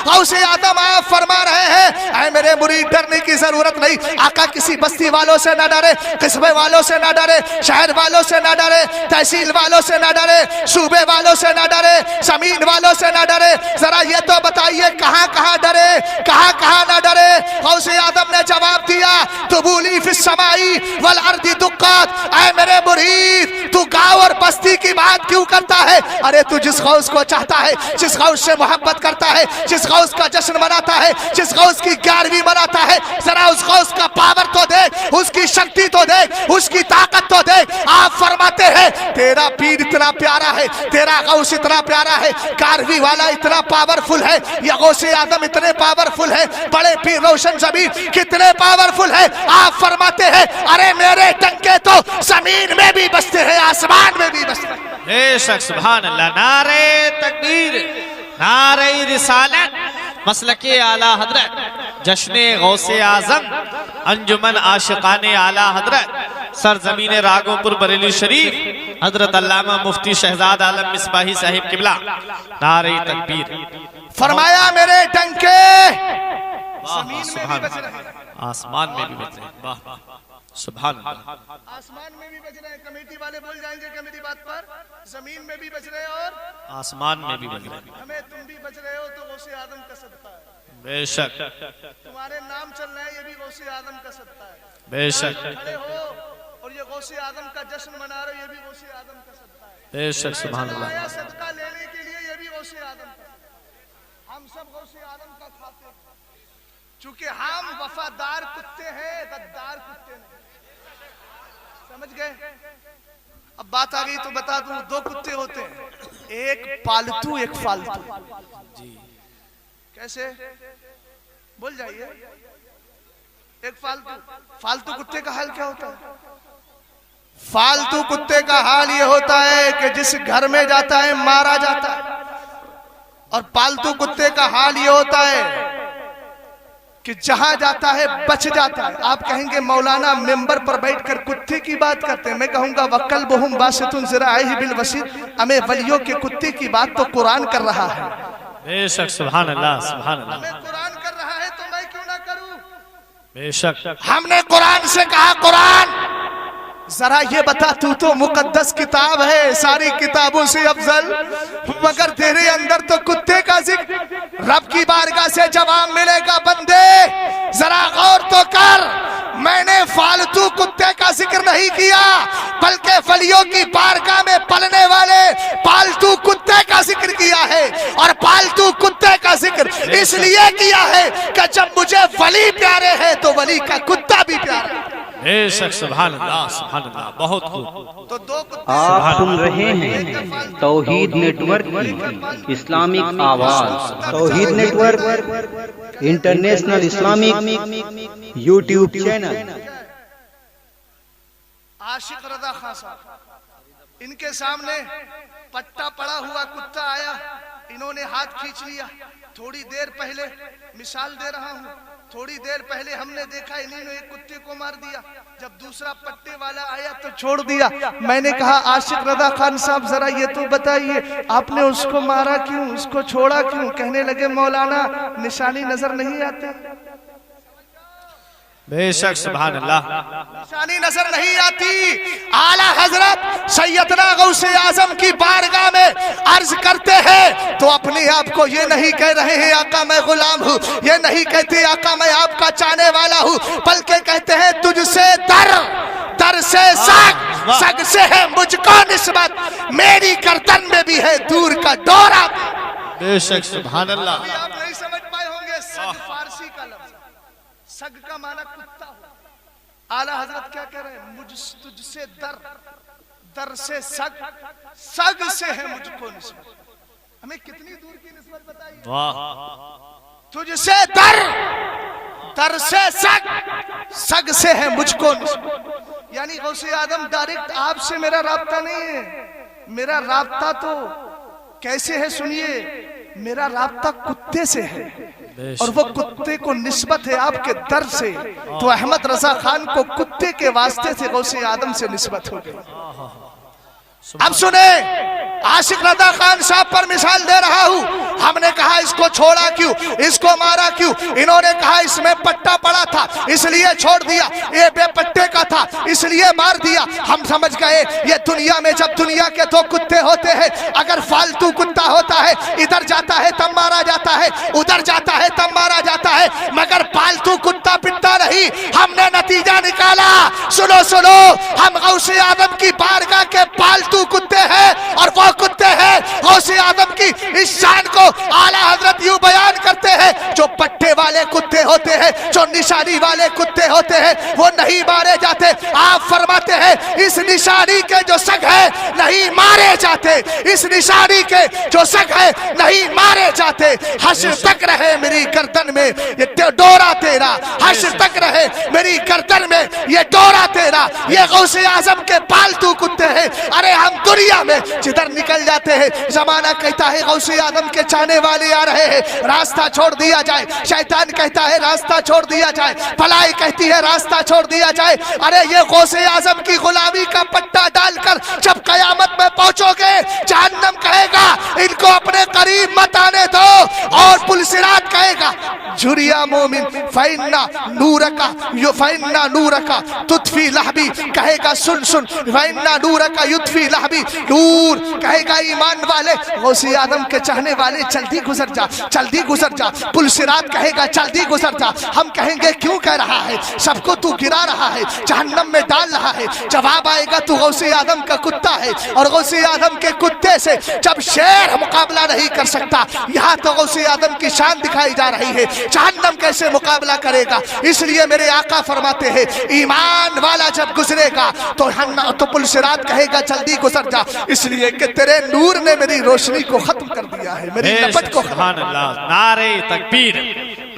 गौसे आदम आप फरमा रहे हैं ऐ मेरे मुरीद डरने की जरूरत नहीं। आका किसी बस्ती वालों से ना डरे, कस्बे वालों से ना डरे, शहर वालों से ना डरे, तहसील वालों से ना डरे, सूबे वालों से ना डरे, जमीन वालों से ना डरे। जरा ये तो बताइए कहां कहां डरे, कहां कहां ना डरे। गौसे आदम ने जवाब दिया तुबूली फिस समाई वल अर्दी दुक्कात, ऐ मेरे मुरीद तू गांव और बस्ती की बात क्यों करता है? अरे तू जिस गौस को चाहता है, जिस गौस से मोहब्बत करता है, जिस गौस का जश्न मनाता है, जिस गौस की 11वीं मनाता है, जरा उस गौस का पावर तो देख, उसकी शक्ति तो देख, उसकी ताकत तो देख। आप फरमाते हैं तेरा पीर इतना प्यारा है, तेरा गौस इतना प्यारा है, 11वीं वाला इतना पावरफुल है, ये गौसे आदम इतने पावरफुल है, बड़े पीर रोशन जमीन कितने पावरफुल है। आप फरमाते हैं अरे मेरे टंके तो जमीन में भी बसते हैं, आसमान में भी बसते हैं। बेशक सुभान अल्लाह। नारे तकबीर, नारे रिसालत, मसलके आला हजरत, जश्ने गौसे आजम, अंजुमन आशिकाने आला हजरत, सरजमीन रागोपुर बरेली शरीफ, हजरत अल्लामा मुफ्ती शहजाद आलम मिसबाही साहिब किबला। नारे तकबीर। फरमाया मेरे टंके आसमान में भी बज रहे, वाह सुभान अल्लाह। आसमान में भी बज रहे हैं, कमेटी वाले बोल जाएंगे कि मेरी बात पर, जमीन में भी बज रहे हैं और आसमान में भी बज रहे। हमें तुम भी बज रहे हो तो गौसे आदम का सदका है। बेशक। तुम्हारे नाम चल रहे हैं, ये भी गौसे आदम का सदका है। बेशक। खड़े हो और ये गौसे आदम का जश्न मना रहे हो, ये भी गौसे आदम का सदका है। बेशक सुभान अल्लाह। सदका लेने के लिए ये भी गौसे आदम का, हम सब गौसे आदम का खाते हैं, चूंकि हम वफादार कुत्ते हैं, गद्दार कुत्ते नहीं। समझ गए? अब बात आ गई तो बता दूं, 2 कुत्ते होते हैं, एक पालतू एक फालतू। जी कैसे? बोल जाइए। एक फालतू, फालतू कुत्ते का हाल क्या होता है? फालतू कुत्ते का हाल ये होता है कि जिस घर में जाता है मारा जाता है, और पालतू कुत्ते का हाल ये होता है कि जहां जाता है बच जाता है। आप कहेंगे मौलाना मेंबर पर बैठकर कुत्ते की बात करते हैं, मैं कहूंगा वक्ल बहुम बासितुन ज़राइहि बिल वसीत, हमें वलियों के कुत्ते की बात तो कुरान कर रहा है। बेशक, सुभान अल्लाह, सुभान अल्लाह। हमें कुरान कर रहा है तो मैं क्यों ना करूं? बेशक। हमने कुरान से कहा, कुरान जरा ये बता, तू तो मुकद्दस किताब है, सारी किताबों से अफजल, मगर तेरे अंदर तो कुत्ते का जिक्र। रब की बारगाह से जवाब मिलेगा, बंदे जरा गौर तो कर, मैंने फालतू कुत्ते का जिक्र नहीं किया, बल्कि वलियों की बारगाह में पलने वाले पालतू कुत्ते का जिक्र किया है। और पालतू कुत्ते का जिक्र इसलिए किया है कि जब मुझे वली प्यारे हैं तो वली का कुत्ता भी प्यारा है। बेशक, सुभान अल्लाह, सुभान अल्लाह, बहुत खूब। तो दो कुत्ते आप सुन रहे हैं तौहीद नेटवर्क की इस्लामिक आवाज। Tauheed network international Islamic YouTube channel. Ashiq Raza Khan साहब, इनके सामने पट्टा पड़ा हुआ कुत्ता आया, इन्होंने हाथ खींच लिया। थोड़ी देर पहले, मिसाल दे रहा हूँ, थोड़ी देर पहले हमने देखा इन्होंने एक कुत्ते को मार दिया, जब दूसरा पट्टे वाला आया तो छोड़ दिया। मैंने कहा आशिक रजा खान साहब जरा ये तो बताइए, आपने उसको मारा क्यों, उसको छोड़ा क्यों? कहने लगे मौलाना निशानी नजर नहीं आती। बेशक, सुभान अल्लाह। निशानी नजर नहीं आती। आला हजरत सैयदना गौसे आजम की बारगाह में अर्ज करते हैं तो अपने आप को ये नहीं कह रहे हैं आका मैं गुलाम हूँ, ये नहीं कहते आका मैं आपका चाहने वाला हूँ, बल्कि कहते हैं तुझसे दर से सग से है मुझको निस्बत, मेरी गर्दन में भी है दूर का दौरा। बेशक, सुभान अल्लाह। आप नहीं समझ पाए होंगे, सग फारसी का लफ्ज, सग का माना कुत्ता हो। आला हजरत क्या कह रहे हैं, मुझ तुझसे दर से सग से है मुझको निस्बत। हमें कितनी दूर की निस्बत बताइए। वाह। तुझसे दर से सग से है मुझको निस्बत, यानी गौसे आदम डायरेक्ट आपसे मेरा राब्ता नहीं है, मेरा राब्ता तो कैसे है सुनिए, मेरा राब्ता कुत्ते से है, और वो कुत्ते को निस्बत है आपके दर से। तो अहमद रजा खान को कुत्ते के वास्ते से गौसे आदम से निस्बत हो गई। अब सुने, आशिक रजा खान साहब पर मिसाल दे रहा हूं। हमने कहा इसको छोड़ा क्यों, इसको मारा क्यों? इन्होंने कहा इसमें पट्टा पड़ा था इसलिए छोड़ दिया, ये बेपट्टे का था इसलिए मार दिया। हम समझ गए ये दुनिया में जब दुनिया के दो कुत्ते होते हैं, अगर फालतू कुत्ता होता है इधर जाता है तब मारा जाता है, उधर जाता है तब मारा जाता है, मगर पालतू कुत्ता पिटता नहीं। हमने नतीजा निकाला, सुनो सुनो, हम गौसे आदम की बारगाह के पालतू कुत्ते हैं, और वो कुत्ते हैं गौसे आदम की इस शान को आला हजरत यूं बयान करते हैं, जो पट्टे वाले कुत्ते होते हैं, जो निशानी वाले कुत्ते होते हैं, वो नहीं मारे जाते। आप फरमाते हैं इस निशानी के जो सग है नहीं मारे जाते, इस निशानी के जो सग है नहीं मारे जाते। हश्र तक रहे मेरी गर्दन में ये डोरा तेरा, हश्र तक रहे मेरी गर्दन में ये डोरा तेरा। ये गौसे आजम के पालतू कुत्ते हैं। अरे हम दुनिया में जिधर निकल जाते हैं, जमाना कहता है गौसे आदम के चाहने वाले आ रहे हैं, रास्ता छोड़ दिया जाए। शैतान कहता है रास्ता छोड़ दिया जाए, भलाई कहती है रास्ता छोड़ दिया जाए। अरे ये गौसे आजम की गुलामी का पट्टा डालकर जब कयामत में पहुंचोगे, जहन्नम कहेगा इनको अपने करीब मत आने दो, और पुलसिरात कहेगा झुरिया मोमिन फैन्ना नूरका यो फैन्ना नूरका तुत्फी लहबी, कहेगा सुन सुन फैन्ना नूरका युत्फी लहबी, नूर कहेगा ईमान वाले गौसे आदम के चाहने वाले जल्दी गुजर जा, जल्दी गुजर जा। पुलसिरात कहेगा जल्दी गुजर जा। हम कहेंगे क्यों कह रहा है, सबको तू गिरा रहा है, जहन्नम में डाल रहा है। जवाब आएगा तू गौसे आदम का कुत्ता है, और गौसे आदम के कुत्ते से जब शेर मुकाबला नहीं कर सकता, यहाँ तो गौसे आदम की शान दिखाई जा रही है, जहन्नम कैसे मुकाबला करेगा? इसलिए मेरे आका फरमाते हैं ईमान वाला जब गुजरेगा तो पुलसिरात कहेगा जल्दी गुजर जा, इसलिए कि तेरे नूर ने मेरी रोशनी को खत्म कर दिया है, मेरी लपट को। सुभान अल्लाह। नारे तकबीर,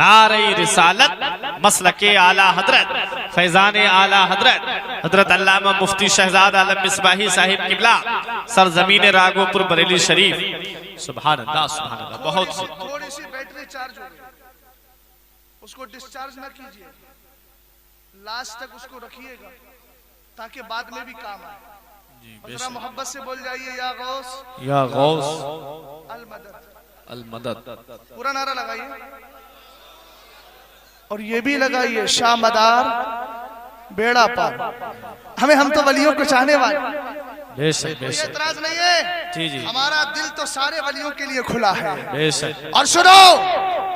नारे रिसालत, मसलके आला हजरत, फैजाने आला हजरत हजरत अल्लामा मुफ्ती शहजाद आलम मिसबाही साहिब किबला, सरजमीन राघोपुर बरेली शरीफ। सुभान अल्लाह, सुभान अल्लाह। बहुत थोड़ी सी बैटरी चार्ज हो गई, उसको डिस्चार्ज ना कीजिए, लास्ट तक उसको रखिएगा ताकि बाद में भी काम आए। जरा मोहब्बत से बोल जाइए, या गौस या गौस अल मदद, अल मदद। पूरा नारा लगाइए और ये भी लगाइए, शाह मदार बेड़ा पार। हमें, हम तो वलियों को चाहने वाले, बेशक कोई बेशक एतराज नहीं है। जी जी, हमारा दिल तो सारे वलियों के लिए खुला है। बेशक। और सुनो,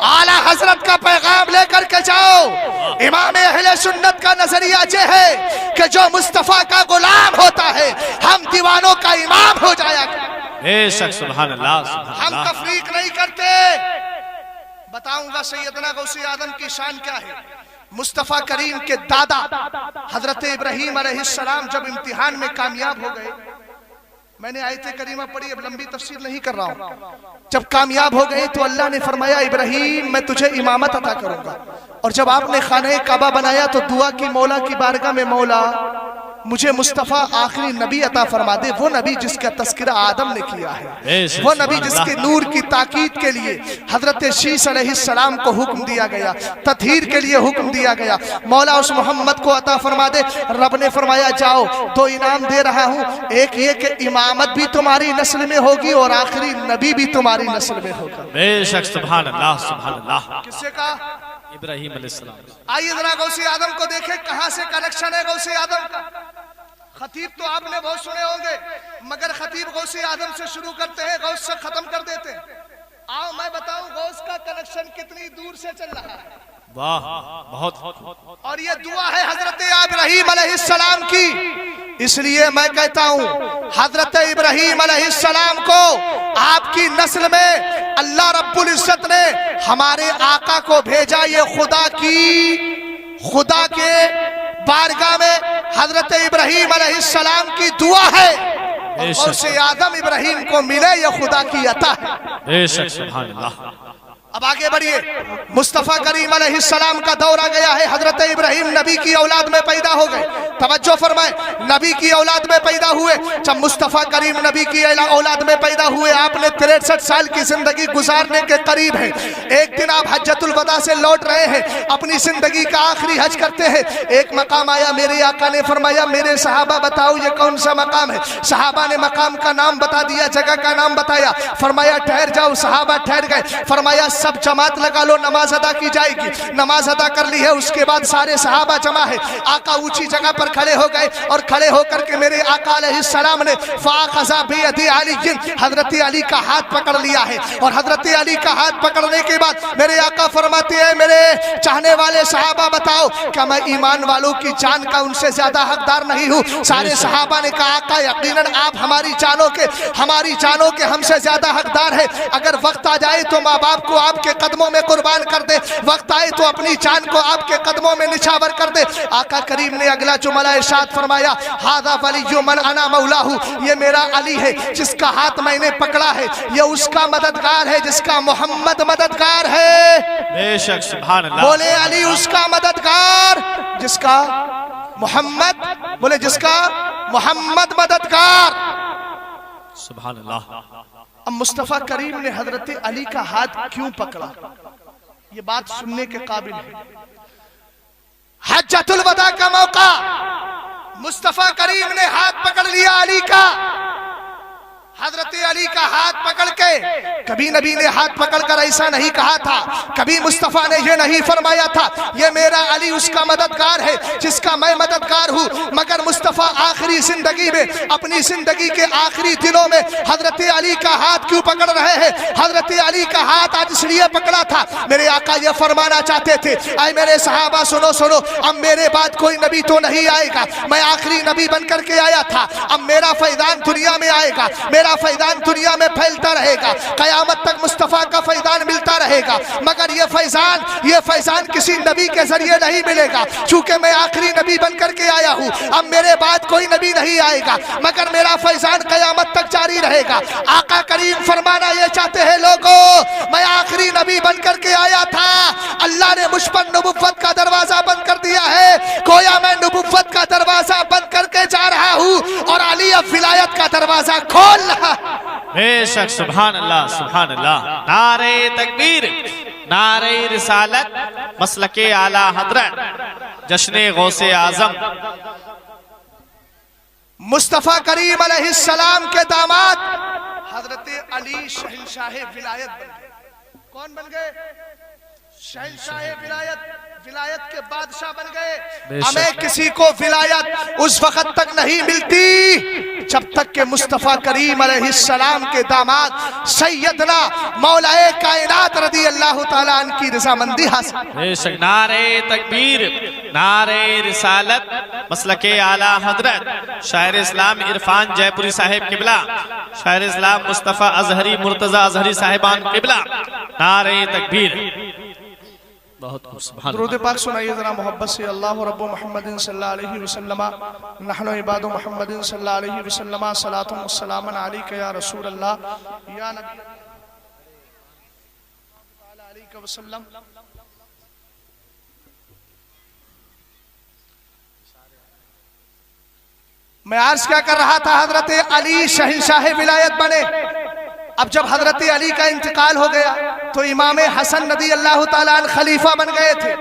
आला हजरत का पैगाम लेकर के जाओ। इमाम अहले सुन्नत का नजरिया ये है कि जो मुस्तफा का गुलाम होता है, हम दीवानों का इमाम हो जाया करते। बेशक, सुभान अल्लाह, सुभान हम अल्लाह। तफरीक नहीं करते। बताऊंगा सैयदना गौसे आदम की शान क्या है। मुस्तफा करीम के दादा हजरत इब्राहीम अलैहिस्सलाम जब इम्तिहान में कामयाब हो गए, मैंने आयते करीमा पढ़ी, अब लंबी तफसीर नहीं कर रहा हूं। जब कामयाब हो गए तो अल्लाह ने फरमाया, इब्राहीम मैं तुझे इमामत अता करूंगा। और जब आपने खाने काबा बनाया तो दुआ की मौला की बारगाह में, मौला मुझे मुस्तफा आखिरी नबी अता फरमा दे, वो नबी जिसका तस्करा आदम ने किया है, वो नबी जिसके नूर की ताकीद के लिए हजरत शीस अलैहिस्सलाम को हुक्म दिया गया, तत्हीर के लिए हुक्म दिया गया। मौला उस मोहम्मद को अता फरमा दे। रब ने फरमाया, जाओ दो इनाम दे रहा हूं, एक ये कि इमामत भी तुम्हारी नस्ल में होगी और आखिरी नबी भी तुम्हारी नस्ल में होगा। बेशक, सुभान अल्लाह, सुभान अल्लाह। किससे कहा? इब्राहीम अलैहिस्सलाम। आइए जरा गौसे आदम को देखें, कहां से कनेक्शन है गौसे आदम का। खतीब तो आपने बहुत सुने होंगे, मगर खतीब गौसे आदम से शुरू करते हैं, गौस से खत्म कर देते हैं। आओ मैं बताऊं गौस का कनेक्शन कितनी दूर से चल रहा है। वाह, बहुत। और ये दुआ है हजरत इब्राहीम अलैहिस्सलाम की। इसलिए मैं कहता हूं, हजरत इब्राहीम अलैहिस्सलाम को आपकी नस्ल में अल्लाह रब्बुल इज्जत ने हमारे आका को भेजा। ये खुदा के बारगाह में हजरत इब्राहीम अलैहिस्सलाम की दुआ है। और उसे आदम इब्राहीम को मिले, ये खुदा की अता है। बेशक, सुभान अल्लाह। अब आगे बढ़िए। मुस्तफा करीम अलैहिस्सलाम का दौर आ गया है। हजरत इब्राहीम नबी की औलाद में पैदा हो गए। तवज्जो फरमाए, नबी की औलाद में पैदा हुए। जब मुस्तफा करीम नबी की औलाद में पैदा हुए, आपने 63 साल की जिंदगी गुजारने के करीब है। एक दिन आप हज्जतुल वदा से लौट रहे हैं, अपनी जिंदगी का आखिरी हज करते हैं। एक मकाम आया, मेरे आका ने फरमाया, मेरे सहाबा बताओ ये कौन सा मकाम है। सहाबा ने मकाम का नाम बता दिया, जगह का नाम बताया। फरमाया ठहर जाओ। सहाबा ठहर गए। फरमाया सब जमात लगा लो, नमाज अदा की जाएगी। नमाज अदा कर ली है। उसके बाद सारे सहाबा जमा है। आका ऊंची जगह पर खड़े हो गए और खड़े होकर के मेरे आका अलैहिस्सलाम ने फाखज़ा बियदी अली, हजरत अली का हाथ पकड़ लिया है। और हजरत अली का हाथ पकड़ने के बाद मेरे आका फरमाते हैं, मेरे चाहने वाले सहाबा बताओ, क्या मैं ईमान वालों की जान का उनसे ज्यादा हकदार नहीं हूँ? सारे सहाबा ने कहा, आका यकीनन आप हमारी जानों के हमसे ज्यादा हकदार है। अगर वक्त आ जाए तो माँ बाप को आपके कदमों में कुर्बान कर दे, वक्त आए तो अपनी जान को आपके कदमों में निछावर कर दे। आका करीम ने अगला जुमला इरशाद फरमाया, हादा वलिय्यु मन अना मौलाहू, ये मेरा अली है जिसका हाथ मैंने पकड़ा है। ये उसका मददगार है जिसका मोहम्मद मददगार है। बेशक, सुभान अल्लाह। बोले अली उसका मददगार जिसका मोहम्मद, बोले जिसका मोहम्मद मददगार। सुभान अल्लाह। अब मुस्तफा करीम ने हजरत अली का हाथ क्यों पकड़ा, ये बात सुनने के काबिल है। हज्जतुल वदा का मौका, मुस्तफा करीम ने हाथ पकड़ लिया अली का। हजरत अली का हाथ पकड़ के, कभी नबी ने हाथ पकड़कर ऐसा नहीं कहा था, कभी मुस्तफा ने ये नहीं फरमाया था ये मेरा अली उसका मददगार है जिसका मैं मददगार हूँ। मगर मुस्तफा आखिरी जिंदगी में, अपनी जिंदगी के आखिरी दिनों में हजरत अली का हाथ क्यों पकड़ रहे हैं? हजरत अली का हाथ आज इसलिए पकड़ा था, मेरे आका ये फरमाना चाहते थे, आए मेरे सहाबा सुनो सुनो, अब मेरे बाद कोई नबी तो नहीं आएगा, मैं आखिरी नबी बनकर के आया था। अब मेरा फैजान दुनिया में आएगा, मेरा फैजान दुनिया में फैलता रहेगा, कयामत तक मुस्तफा का फैजान मिलता रहेगा। मगर ये फैजान किसी नबी के जरिए नहीं मिलेगा, क्योंकि मैं आखिरी नबी बनकर के आया हूँ। अब मेरे बाद कोई नबी नहीं आएगा, मगर मेरा फैजान कयामत तक जारी रहेगा। आका करीम फरमाना ये चाहते हैं, लोगों मैं आखिरी नबी बनकर के आया था, अल्लाह ने मुझ पर नबुव्वत का दरवाजा बंद कर दिया है, गोया मैं नबुव्वत का दरवाजा बंद करके जा रहा हूँ और अली अब विलायत का दरवाजा खोल रहा। बेशक, सुभान अल्लाह, सुभान अल्लाह। नारे तकबीर, नारे रिसालत मसलके आला हजरत जश्न गौसे आजम मुस्तफा करीम अलैहिस्सलाम के दामाद हजरत अली शहंशाह विलायत बन गए। कौन बन गए? शहंशाह विलायत, विलायत के बादशाह बन गए। हमें किसी को विलायत उस वक्त तक नहीं मिलती जब तक के मुस्तफा करीम अलैहिस्सलाम के दामाद सैयदना मौलाए कायनात रदी अल्लाह ताला अन्हु की रजामंदी हासिल। बेशक। नारे तकबीर, नारे रिसालत मसलके आला हजरत शायर इस्लाम इरफान जयपुरी साहिब किबला, शायर इस्लाम मुस्तफा अजहरी मुर्तजा अजहरी साहिबान किबला, नारे तकबीर। बहुत दुरूद पाक सुनाइए जरा मोहब्बत से। अल्लाह रब्बु मुहम्मदिन सल्लल्लाहु अलैहि वसल्लम नहनु इबादु मुहम्मदिन सल्लल्लाहु अलैहि वसल्लम सलातुन व सलामुन अलैका या रसूल अल्लाह या नबी अलैहि वसल्लम। मैं अर्ज क्या कर रहा था, हजरत अली शहंशाह विलायत बने। अब जब हजरत अली का इंतकाल हो गया तो इमाम हसन रदी अल्लाह ताला अन्हु खलीफा बन गए थे,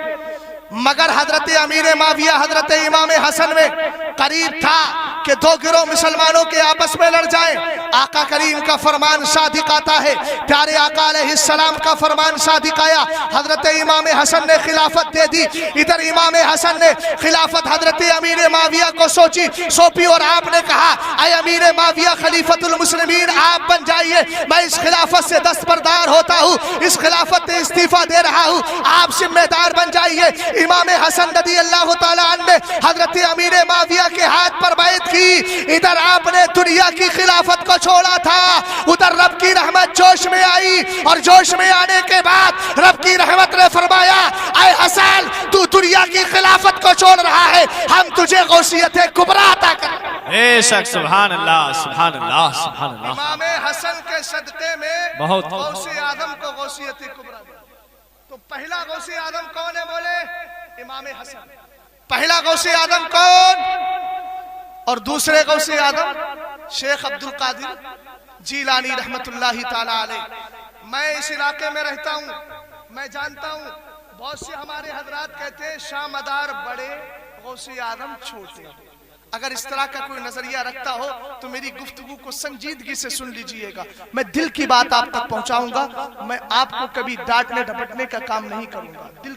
मगर हजरत अमीर माविया हजरत इमाम हसन में करीब था कि दो गिरोह मुसलमानों के आपस में लड़ जाएं। आका करीम का फरमान सादिक आता है, प्यारे आका अलैहिस्सलाम का फरमान सादिक आया। हजरत इमाम हसन ने खिलाफत दे दी। इधर इमाम हसन ने खिलाफत हजरत अमीर माविया को सौंपी और आपने कहा, अय अमीर माविया खलीफतुल मुस्लिमीन आप बन जाइए, मैं इस खिलाफत से दस्तबरदार होता हूँ, इस खिलाफत से इस्तीफा दे रहा हूँ, आप जिम्मेदार बन जाइए। इमाम हसन रदी अल्लाह ताला अन्हु ने हजरत अमीर माविया के हाथ पर बैत की। इधर आपने दुनिया की खिलाफत को छोड़ा था, उधर रब की रहमत जोश में आई और जोश में आने के बाद रब की रहमत ने फरमाया, ऐ हसन तू दुनिया की खिलाफत को छोड़ रहा है, हम तुझे गौसियत कुबरा अता कर। बेशक। सुभान अल्लाह, सुभान अल्लाह, सुभान अल्लाह। इमाम हसन के सदक़े में बहुत गौसे आदम को गौसियत कुबरा। तो पहला गौसे आदम कौन है? बोले इमाम हसन। पहला गौसे आदम कौन? और दूसरे गौसे आदम शेख अब्दुल कादिर जीलानी रहमतुल्लाही ताला अलैह। मैं इस इलाके में रहता हूँ, मैं जानता हूँ बहुत से हमारे हजरात कहते हैं शामदार बड़े गौसे आदम छोटे। अगर इस तरह का कोई नजरिया रखता हो तो मेरी गुफ्तगू को संजीदगी से सुन लीजिएगा। मैं दिल की बात आप तक पहुंचाऊंगा, मैं आपको कभी डांटने डपटने का काम नहीं करूंगा। दिल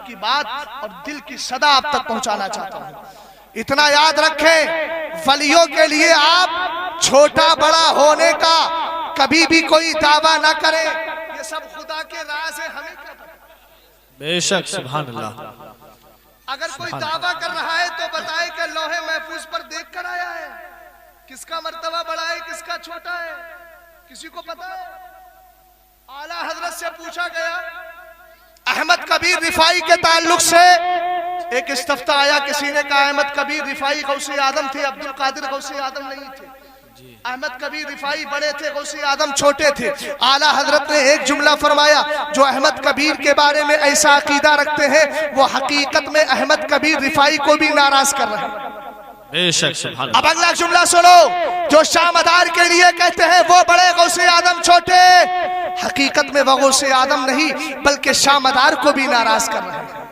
की बात और दिल की सदा आप तक पहुंचाना चाहता हूं। इतना याद रखें, वलियों के लिए आप छोटा बड़ा होने का कभी भी कोई दावा ना करें, ये सब खुदा के राज है, हमें क्या पता। बेशक। सुभान अल्लाह। अगर कोई दावा कर रहा है तो बताए कि लोहे महफूज पर देख कर आया है, किसका मर्तबा बड़ा है किसका छोटा है, किसी को पता है? आला हजरत से पूछा गया, अहमद कबीर रिफाई के ताल्लुक से एक इस्तफ्ता आया, किसी ने कहा अहमद कबीर रिफाई गौसे आदम थे, अब्दुल कादिर गौसे आदम नहीं थे। अहमद कबीर रिफाई बड़े थे, गौसे आदम छोटे थे। आला हजरत ने एक जुमला फरमाया, जो अहमद कबीर के बारे में ऐसा अकीदा रखते हैं वो हकीकत में अहमद कबीर रिफाई को भी नाराज कर रहे हैं। बेशक। सुभान। अब अगला जुमला सुनो, जो शामदार के लिए कहते हैं वो बड़े गौसे आदम छोटे, हकीकत में वो गौसे आदम नहीं बल्कि शामदार को भी नाराज कर रहे हैं।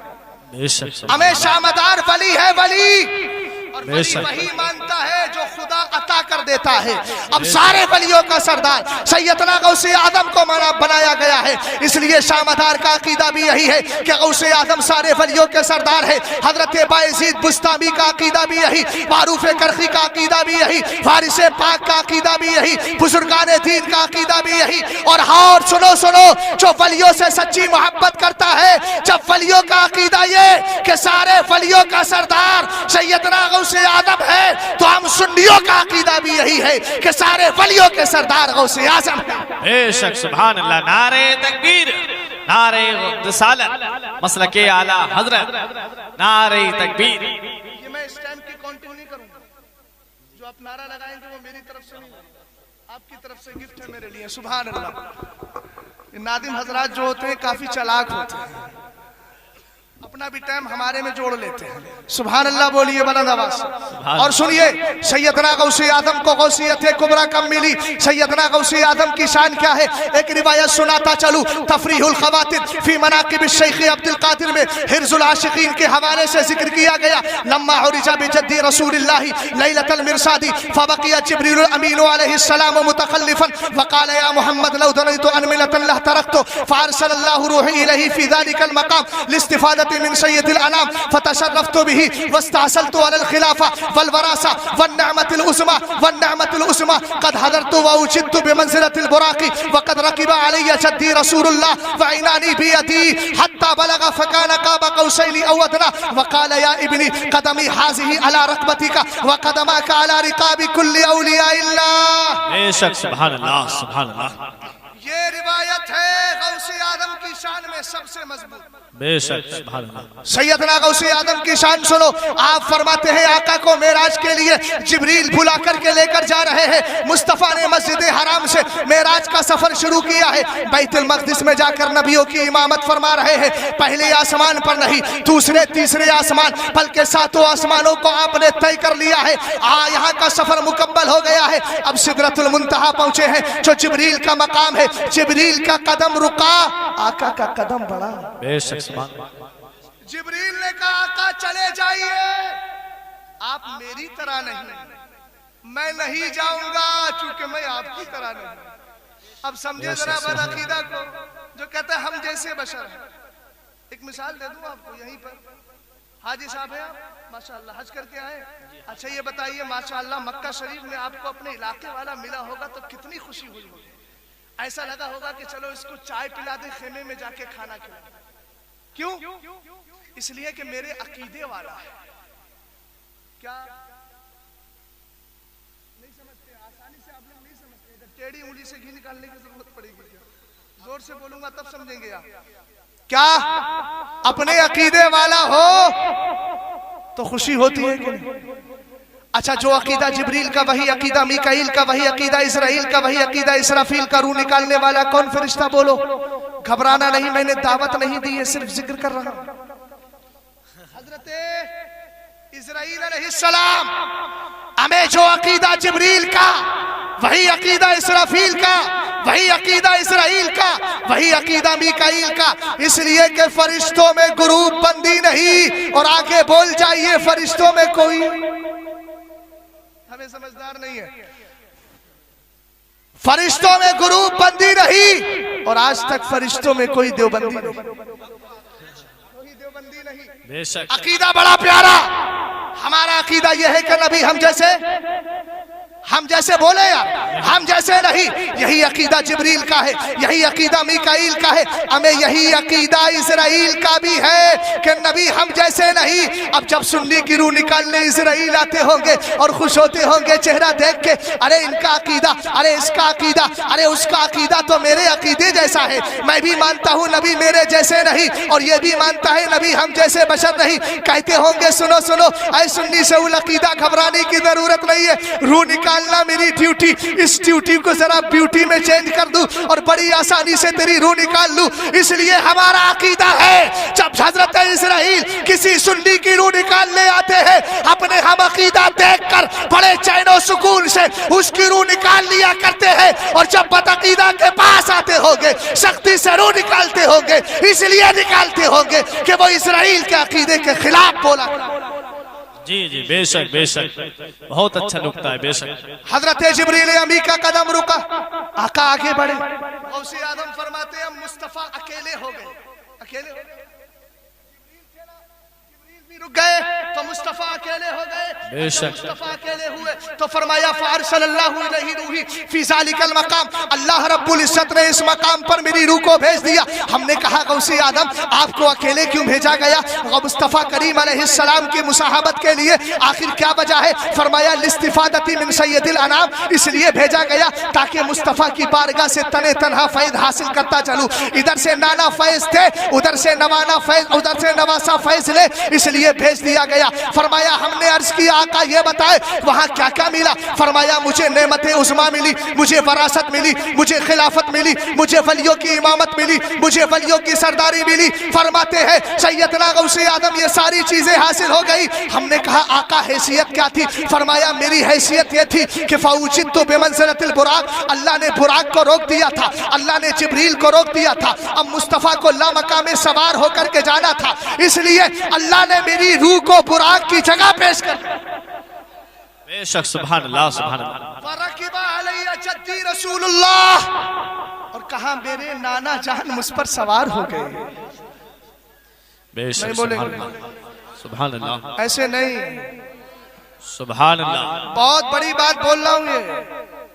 बेशक। हमें शामदार वली है, वली और वली वही मानता है जो खुदा अता कर देता है। अब सारे वलियों का सरदार सैयदना गौसे आदम को बनाया गया है, इसलिए शामदार का अकीदा भी यही है कि गौसे आदम सारे वलियों के सरदार है। हजरत बायजीद बुस्तामी का अकीदा भी यही, मारूफ करखी का अकीदा भी यही, फारिस पाक का अकीदा भी यही, बुजुर्गान दीन का अकीदा भी यही। और सुनो सुनो, जो वलियों से सच्ची मोहब्बत करता है, जब वलियों का अकीदा ये कि सारे वलियों का सरदार सैयदना गौसे आदम है, तो हम सुन्नियों का अकीदा भी यही है कि सारे वलियों के सरदार गौसे आजम है। बेशक। सुभान अल्लाह। नारे तकबीर, नारे रिसालत मसलके आला हजरत, नारे तकबीर। ये मैं इस टाइम की काउंटिंग नहीं करूंगा, जो आप नारा लगाएंगे वो मेरी तरफ से नहीं, आपकी तरफ से गिफ्ट है मेरे लिए। सुभान अल्लाह। नादिम हजरात जो होते हैं काफी चालाक होते हैं, अपने अपना भी टाइम हमारे में जोड़ लेते हैं। सुभान अल्लाह बोलिए बुलंद आवाज से। और सुनिए सैयदना गौसे आदम को गौसियत कुबरा कब मिली, सैयदना गौसे आदम की शान क्या है, एक रिवायत सुनाता चलूं। तफरीहुल खवातिर फी मनाकिब शेख अब्दुल कादिर में हिर्जुल आशिकीन के हवाले से जिक्र किया गया। लम्मा उरिजा बिजद्दी रसूलिल्लाह लैलतल मिरसादी फबकिया जिब्रील अमीन अलैहिस्सलाम मुतखल्लिफन वकाल या मुहम्मद लौ दरैतु अन मिलतन लह तरक्तु फअरसलल्लाहु रूही इलैहि फी ज़ालिकल मकाम लिस्तिफादति मिन सय्यदिल अनाम फतशर्रफ्तु बिही वस्तअसलतु अलल खिलाफा वल वरासा वन निअमतिल उस्मा कद हदरतु व उजिदतु बिमंज़िलतिल बुराक़ी वक़द रकिबा अलैया जद्दी रसूलुल्लाह व इनानी बियदी हत्ता बलगा फकान काबा कौसैनि औ अदना वकाल या इब्नी कदमी हाज़िही अला रकबतिका व कदमाका अला रिकाबि कुल्ली औलियाइल्लाह। बेशक सुभान अल्लाह सुभान अल्लाह। ये रिवायत है गौसे आदम की शान में सबसे मजबूत। बेशक सुभान अल्लाह। सैयदना गौसे आदम की शान सुनो। आप फरमाते हैं आका को मेराज के लिए जिब्रील बुला करके लेकर जा रहे हैं। मुस्तफ़ा ने मस्जिद हराम से मेराज का सफर शुरू किया है। बैतुल मक़दिस में जाकर नबियों की इमामत फरमा रहे हैं। पहले आसमान पर नहीं, दूसरे तीसरे आसमान, बल्कि सातों आसमानों को आपने तय कर लिया है। यहाँ का सफर मुकम्मल हो गया है। अब सिदरतुल मुंतहा पहुंचे हैं जो जिब्रील का मकाम है। जिब्रील का कदम रुका, आका का कदम बढ़ा। बेशक जिब्रील ने कहा आका चले जाइए, आप मेरी तरह नहीं, मैं नहीं जाऊंगा चूंकि मैं आपकी तरह नहीं। अब समझे जरा बदअकीदा को जो कहते हैं हम जैसे बशर हैं। एक मिसाल दे दूं आपको यहीं पर। हाजी साहब है आप माशाअल्लाह, हज करके आए। अच्छा ये बताइए माशाअल्लाह मक्का शरीफ में आपको अपने इलाके वाला मिला होगा तो कितनी खुशी हुई होगी। ऐसा लगा होगा कि चलो इसको चाय पिला दे, खेमे में जाके खाना खिला। क्यों? इसलिए कि मेरे अकीदे वाला है। क्या नहीं समझते? आसानी से आप लोग नहीं समझते। इधर टेढ़ी उंगली से घी निकालने की जरूरत पड़ेगी। जोर से बोलूंगा तब समझेंगे आप। क्या अपने अकीदे वाला हो तो खुशी होती है कि नहीं? अच्छा जो अकीदा जिब्रील का वही अकीदा मीकाईल का, वही अकीदा इसराइल का, वही अकीदा इसराफील का। रूह निकालने वाला कौन फरिश्ता? बोलो। घबराना नहीं, मैंने दावत नहीं दी है, सिर्फ जिक्र कर रहा हूं। हजरत इस्राईल अलैहिस्सलाम हमें जो अकीदा जिब्रील का, वही अकीदा इसराफील का, वही अकीदा इसराइल का, वही अकीदा मीकाईल का। इसलिए कि फरिश्तों में ग्रुप बंदी नहीं। और आगे बोल जाइए फरिश्तों में कोई हमें समझदार नहीं है। फरिश्तों में ग्रुप बंदी नहीं और आज तक फरिश्तों में कोई देवबंदी नहीं, कोई देवबंदी नहीं। बेशक अकीदा बड़ा प्यारा। हमारा अकीदा यह है कि नबी हम जैसे बोले यार, हम जैसे नहीं। यही अकीदा जिब्रील का है, यही अकीदा मीकाईल का है, हमें यही अकीदा इस्राइल का भी है कि नबी हम जैसे नहीं। अब जब सुन्नी की रूह निकालने इस्राइल आते होंगे और खुश होते होंगे चेहरा देख के, अरे इनका अकीदा, अरे इसका अकीदा, अरे उसका अकीदा तो मेरे अकीदे जैसा है। मैं भी मानता हूँ नबी मेरे जैसे नहीं, और ये भी मानता है नबी हम जैसे बशर नहीं। कहते होंगे सुनो सुनो ऐ सुन्नी से उल अकीदा, घबराने की जरूरत नहीं है। रूह निकालना मेरी ड्यूटी, इस ड्यूटी को जरा ब्यूटी में चेंज कर दूं और बड़ी आसानी से तेरी रूह निकाल लूं। इसलिए हमारा अकीदा है जब हजरत इस्राइल किसी सुन्नी की रूह निकालने आते हैं, अपने हम अकीदा देखकर बड़े चैन सुकून से उसकी रूह निकाल लिया करते हैं। और जब बदअकीदा के पास आते होंगे सख्ती से रूह निकालते होंगे, इसलिए निकालते होंगे कि वो इस्राइल के अकीदे के खिलाफ बोला। जी जी बेशक बेशक, बहुत अच्छा नुक्ता है। बेशक हजरत जिब्रील अमी का कदम रुका, आका आगे बढ़े। गौसे आदम फरमाते हैं मुस्तफा अकेले हो गए, अकेले हो गए। रुक गए तो मुस्तफा अकेले हो गए। मुस्तफा अकेले हुए तो फरमाया फअरसलल्लाहु इलैहि रूही फी ज़ालिकल मकाम, अल्लाह रब्बुल इज्जत ने इस मकाम पर मेरी रूह को भेज दिया। हमने कहा गौसे आदम आपको अकेले क्यों भेजा गया? मुस्तफा करीम अलैहिस्सलाम की मुसाहबत के लिए। आखिर क्या वजह है? फरमाया लिस्तिफादती मिन सय्यदिल अनाम, इसलिए भेजा गया ताकि मुस्तफा की बारगाह से तने तनहा फैज़ हासिल करता चलूं। इधर से नाना फैज़ थे, उधर से नवाना फैज़, उधर से नवासा फैज़ ले। इसलिए लिए भेज दिया गया। फरमाया हमने अर्ज किया आका ये बताए वहां क्या क्या मिला? फरमाया मुझे नेमत उज़्मा मिली, मुझे वरासत मिली, मुझे खिलाफत मिली, मुझे वलियों की इमामत मिली, मुझे वलियों की सरदारी मिली। फरमाते हैं सैयदना गौसे आदम ये सारी चीजें हासिल हो गई। हमने कहा आका हैसियत क्या थी? फरमाया मेरी हैसियत ये थी कि फौजित तो बेमंज़िलतिल बुराक, अल्लाह ने बुराक को रोक दिया था, अल्लाह ने जिब्रील को रोक दिया था। अब मुस्तफ़ा को लामका में सवार होकर के जाना था, इसलिए अल्लाह ने मेरी रूह को बुराक की जगह पेश कर बेशक सुभान अल्लाह सुभान अल्लाह। वरकिबा अलैया जद्दी रसूलुल्लाह, और कहा मेरे नाना जान मुझ पर सवार हो गए। बेशक सुभान अल्लाह सुभान अल्लाह। ऐसे नहीं, सुभान अल्लाह। बहुत बड़ी बात बोल रहा हूँ, ये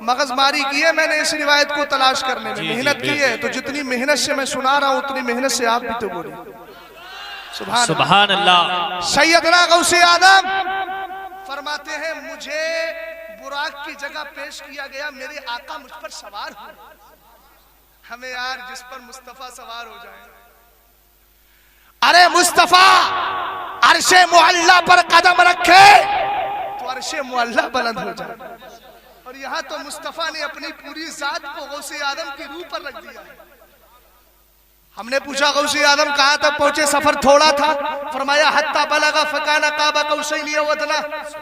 मगजमारी की है मैंने इस रिवायत को तलाश करने में, मेहनत की है। तो जितनी मेहनत से मैं सुना रहा हूँ उतनी मेहनत से आप भी तो बोलिए सुभान अल्लाह। सैयदना गौसे आदम फरमाते हैं मुझे बुराक की जगह पेश किया गया, मेरे आका मुझ पर सवार हो। हमें यार जिस पर मुस्तफा सवार हो जाए, अरे मुस्तफा अर्शे मुअल्ला पर कदम रखे तो अर्शे मुअल्ला बुलंद हो जाए। और यहाँ तो मुस्तफा ने अपनी पूरी जात को गौसे आदम की रूह पर रख दिया है। हमने पूछा गौसे आदम कहाँ तक पहुंचे? सफर थोड़ा था। फरमाया हत्ता बलगा फकाना काबा कौसैनी व अदना,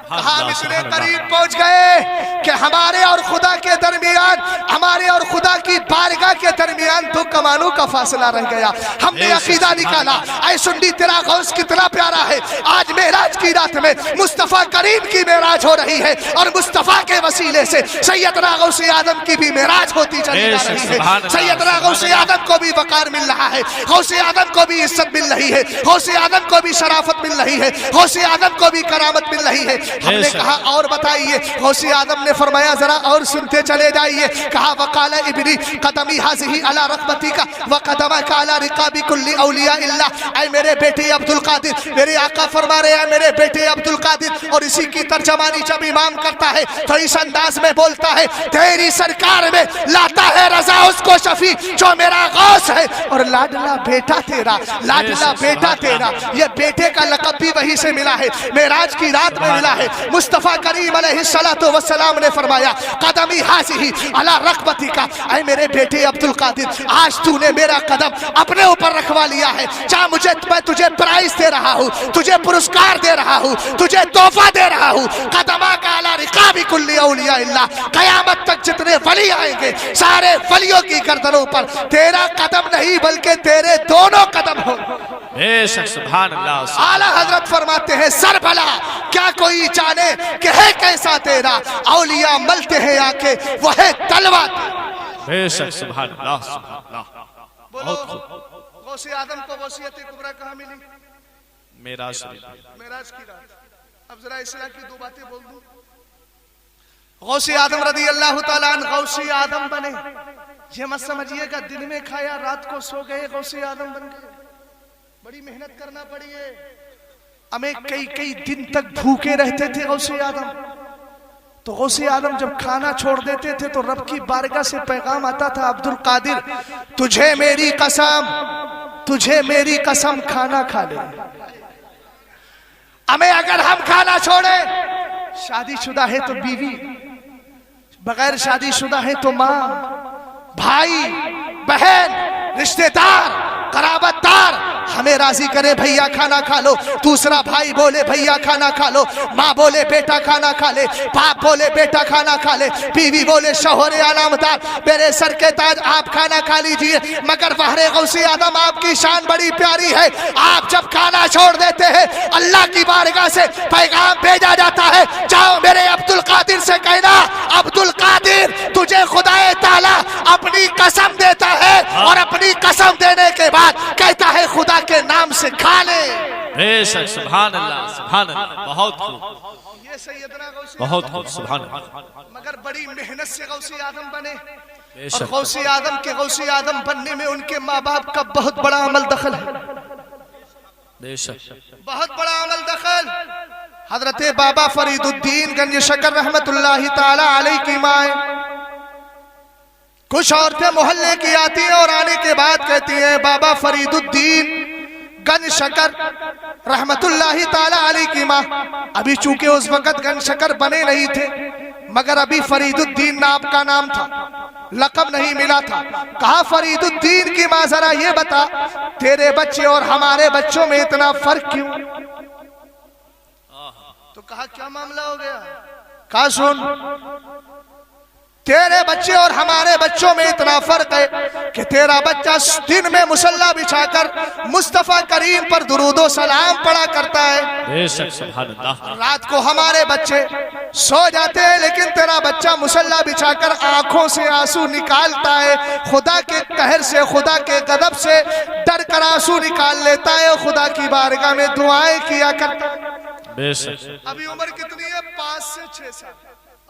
कहा हम इतने करीब पहुंच गए कि हमारे और खुदा के दरमियान, हमारे और खुदा की बारगाह के दरमियान 2 कमानों का फासला रह गया। हमने अकीदा निकाला, ऐ सुन्नी तेरा गौस कितना प्यारा है। आज मेराज की रात में मुस्तफा करीम की मेराज हो रही है और मुस्तफा के वसीले से सैयदना गौसे आदम की भी मेराज होती चली जा रही है। सैयदना गौसे आदम को भी वकार मिल रहा है, गौसे आदम को भी इज्जत मिल रही है, गौसे आदम को भी शराफत मिल रही है, गौसे आदम को भी करामत मिल रही है। हमने कहा और बताइए? गौसे आदम ने फरमाया जरा और सुनते चले जाइए। कहा वकाला इब्नी कदमी हाज़िही अला रक़बती का व कदमा का अला रिकाबी कुल्ली औलिया इल्लाह। ऐ मेरे बेटे अब्दुल कादिर, मेरे आका फरमा रहे हैं मेरे बेटे अब्दुल कादिर। और इसी की तर्जमानी जब इमाम करता है तो इस अंदाज में बोलता है तेरी सरकार में लाता है रजा उसको शफी जो मेरा गौस है और लाडला बेटा तेरा, लाडला बेटा तेरा। ये बेटे का लक़ब भी वही से मिला है, मेराज की रात में मिला है। मुस्तफ़ा करीम अलैहिस्सलातु वस्सलाम ने फरमाया कदमी हाज़िही अला रक़बती का, ऐ मेरे बेटे अब्दुल कादिर आज तूने मेरा कदम अपने ऊपर रखवा लिया है। चाहे मुझे, मैं तुझे प्राइज दे रहा हूँ, तुझे पुरस्कार दे रहा हूँ, तुझे तोहफा दे रहा हूँ। कदमा का अला रिकाबी कुल्ली औलिया इल्लाह, क़यामत तक जितने वली आएंगे सारे वलियों की गर्दनों पर तेरा कदम नहीं बल्कि तेरे दोनों कदम हो। बेशक सुभान अल्लाह। आला हजरत फरमाते हैं सर भला क्या कोई जाने कि है कैसा तेरा, औलिया मलते हैं आके वह है तलवा। बेशक सुभान अल्लाह सुभान अल्लाह। बोलो गौसे आदम को वसीयत कुबरा कहाँ मिली? मेराज शरीफ, मेराज की रात। अब जरा इस्लाम की 2 बातें बोल दूं। गौसे आदम रदी अल्लाह ताला अन्हु गौसे आदम बने, ये मत समझिएगा दिन में खाया रात को सो गए गौसे आदम बन गए। बड़ी मेहनत करना पड़ी है हमें, कई कई दिन तक भूखे रहते थे गौसे आदम। तो गौसे आदम जब खाना छोड़ देते थे तो रब की बारगाह से पैगाम आता था अब्दुल कादिर तुझे मेरी कसम, तुझे मेरी कसम खाना खा ले। हमें अगर हम खाना छोड़े, शादीशुदा है तो बीवी, बगैर शादीशुदा है तो माँ, भाई बहन, रिश्तेदार, कराबतदार हमें राजी करे भैया खाना खा लो, दूसरा भाई बोले भैया खाना खा लो, माँ बोले बेटा खाना खा ले, बाप बोले बेटा खाना खा ले, बीवी बोले शोहर आलामदार मेरे सर के ताज आप खाना खा लीजिए। मगर बहरे गौसे आदम आपकी शान बड़ी प्यारी है। आप जब खाना छोड़ देते हैं अल्लाह की बारगाह से पैगाम भेजा जाता है, जाओ मेरे अब्दुल कादिर से कहना अब्दुल कादिर तुझे खुदाए ताला अपनी कसम देता है और अपनी कसम देने के बाद कहता है खुदा के नाम से खा ले। बेशक सुभान अल्लाह सुभान अल्लाह। बहुत खूब, ये सैयदना गौसे बहुत खूब सुभान अल्लाह। मगर बड़ी मेहनत से गौसे आदम बने और गौसे आदम के गौसे आदम बनने में उनके माँ बाप का बहुत बड़ा अमल दखल है। बेशक बहुत बड़ा अमल दखल। हजरत बाबा फरीदुद्दीन गंज शकर रहमतुल्लाहि ताला अलैहि की माए, कुछ औरतें मोहल्ले की आती हैं और आने के बाद कहती हैं बाबा फरीदुद्दीन गन शकर रहमतुल्लाही ताला अलैह की माँ, अभी चूंकि उस वक्त गन शकर बने नहीं थे, मगर अभी फरीदुद्दीन नाम का नाम था, लक़ब नहीं मिला था। कहा फरीदुद्दीन की माँ जरा ये बता, तेरे बच्चे और हमारे बच्चों में इतना फर्क क्यों? तो कहा क्या मामला हो गया? कहा सुन, तेरे बच्चे और हमारे बच्चों में इतना फर्क है कि तेरा बच्चा दिन में मुसल्ला बिछाकर मुस्तफा करीम पर दुरूदो सलाम पढ़ा करता है, बेशक सुभान अल्लाह। रात को हमारे बच्चे सो जाते हैं लेकिन तेरा बच्चा मुसल्ला बिछाकर आंखों से आंसू निकालता है, खुदा के कहर से, खुदा के गदब से डर कर आंसू निकाल लेता है, खुदा की बारगाह में दुआएं किया करता है। बेशक। अभी उम्र कितनी है? 5 से 6 साल।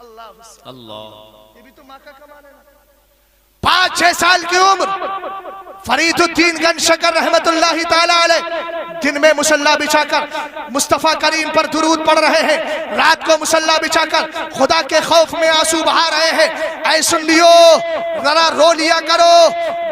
अल्लाह अल्लाह, ये भी तो माँ का कमाल है ना। 5-6 साल की उम्र, फरीदुद्दीन गन शकर रहमतुल्लाही ताला अलैह दिन में मुसल्ला बिछाकर मुस्तफा करीम पर दुरूद पढ़ रहे हैं, रात को मुसल्ला बिछाकर खुदा के खौफ में आंसू बहा रहे हैं। ऐ सुन्नियो, जरा रो लिया करो,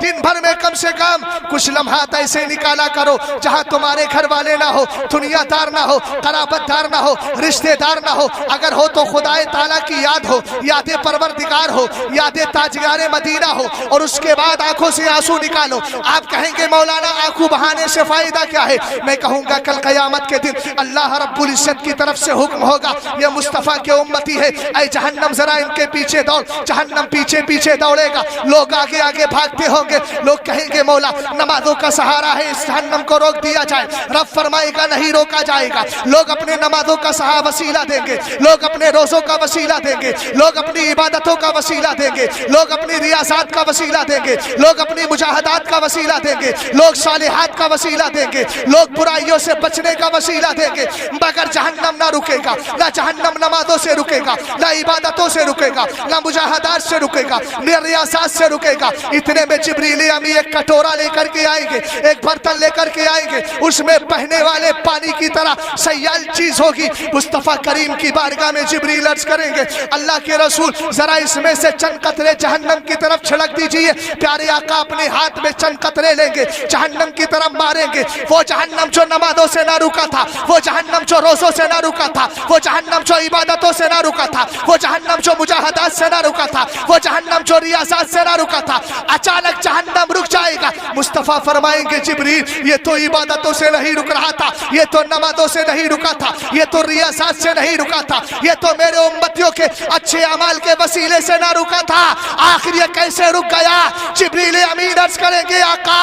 दिन भर में कम से कम कुछ लम्हात ऐसे निकाला करो जहां तुम्हारे घर वाले ना हो, दुनियादार ना हो, कराबतदार ना हो, रिश्तेदार ना हो, अगर हो तो खुदाए ताला की याद हो, याद परवरदिगार हो, याद ताजगारे मदीना हो, और उसके बाद आंखों से आंसू निकालो। आप कहेंगे मौलाना आंखों बहाने से फायदा क्या है? मैं कहूंगा कल कयामत के दिन अल्लाह रब्बुल इज्जत की तरफ से हुक्म होगा, ये मुस्तफा के उम्मती है, ऐ जहन्नम जरा इनके पीछे दौड़। जहन्नम पीछे पीछे दौड़ेगा, लोग आगे आगे भागते होंगे, लोग कहेंगे मौला नमाजों का सहारा है, इस जहन्नम को रोक दिया जाए। रब फरमाएगा नहीं रोका जाएगा। लोग अपने नमाजों का सहारा वसीला देंगे, लोग अपने रोजों का वसीला देंगे, लोग अपनी इबादतों का वसीला देंगे, लोग अपनी रियासत का वसीला देंगे, लोग अपनी मुजाहदात का वसीला देंगे, लोग सालिहात का वसीला देंगे, लोग बुराइयों से बचने का वसीला देंगे, मगर जहन्नम ना रुकेगा। ना जहन्नम नमाजों से रुकेगा, ना इबादतों से रुकेगा, ना मुजाहदात से रुकेगा, ना रियासत से रुकेगा। इतने में जिब्रील अमी एक कटोरा लेकर के आएंगे, एक बर्तन लेकर के आएंगे, उसमें बहने वाले पानी की तरह सयाल चीज होगी। मुस्तफा करीम की बारगाह में जिब्रील अर्ज करेंगे, अल्लाह के रसूल जरा इसमें से चंद कतरे जहन्नम की तरफ छिड़क दीजिए। प्यारे आका अपने हाथ में चंद कतरे लेंगे, जहन्नम की तरफ मारेंगे। वो जहन्नम जो नमाजों से ना रुका था, वो जहन्नम जो रोजों से ना रुका था, वो जहन्नम जो इबादतों से ना रुका था, वो जहन्नम जो मुजाहदात से ना रुका था, वो जहन्नम जो रियासत से ना रुका था, अचानक जहन्नम रुक जाएगा। मुस्तफा फरमाएंगे जिब्रील ये तो इबादतों से नहीं रुक रहा था, ये तो नमाजों से नहीं रुका था, ये तो रियासत से नहीं रुका था, ये तो मेरे उम्मतियों के अच्छे अमाल के वसीले से ना रुका था। आखिर ये कैसे रुक गया? जिब्रील अमीन अर्ज करेंगे आका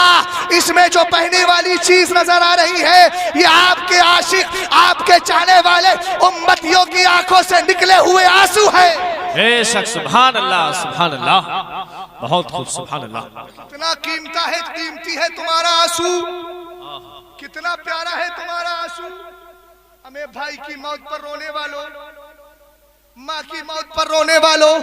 इसमें जो पहने वाली चीज नजर आ रही है ये आपके आशिक, आपके चाहने वाले उम्मतियों की आंखों से निकले हुए आंसू है। बेशक सुभान अल्लाह, सुभान अल्लाह, बहुत खूब, सुभान अल्लाह। कितना कीमती है तुम्हारा आंसू, कितना प्यारा है तुम्हारा आंसू। हमें भाई की मौत पर रोने वालों, माँ की मौत पर रोने वालों,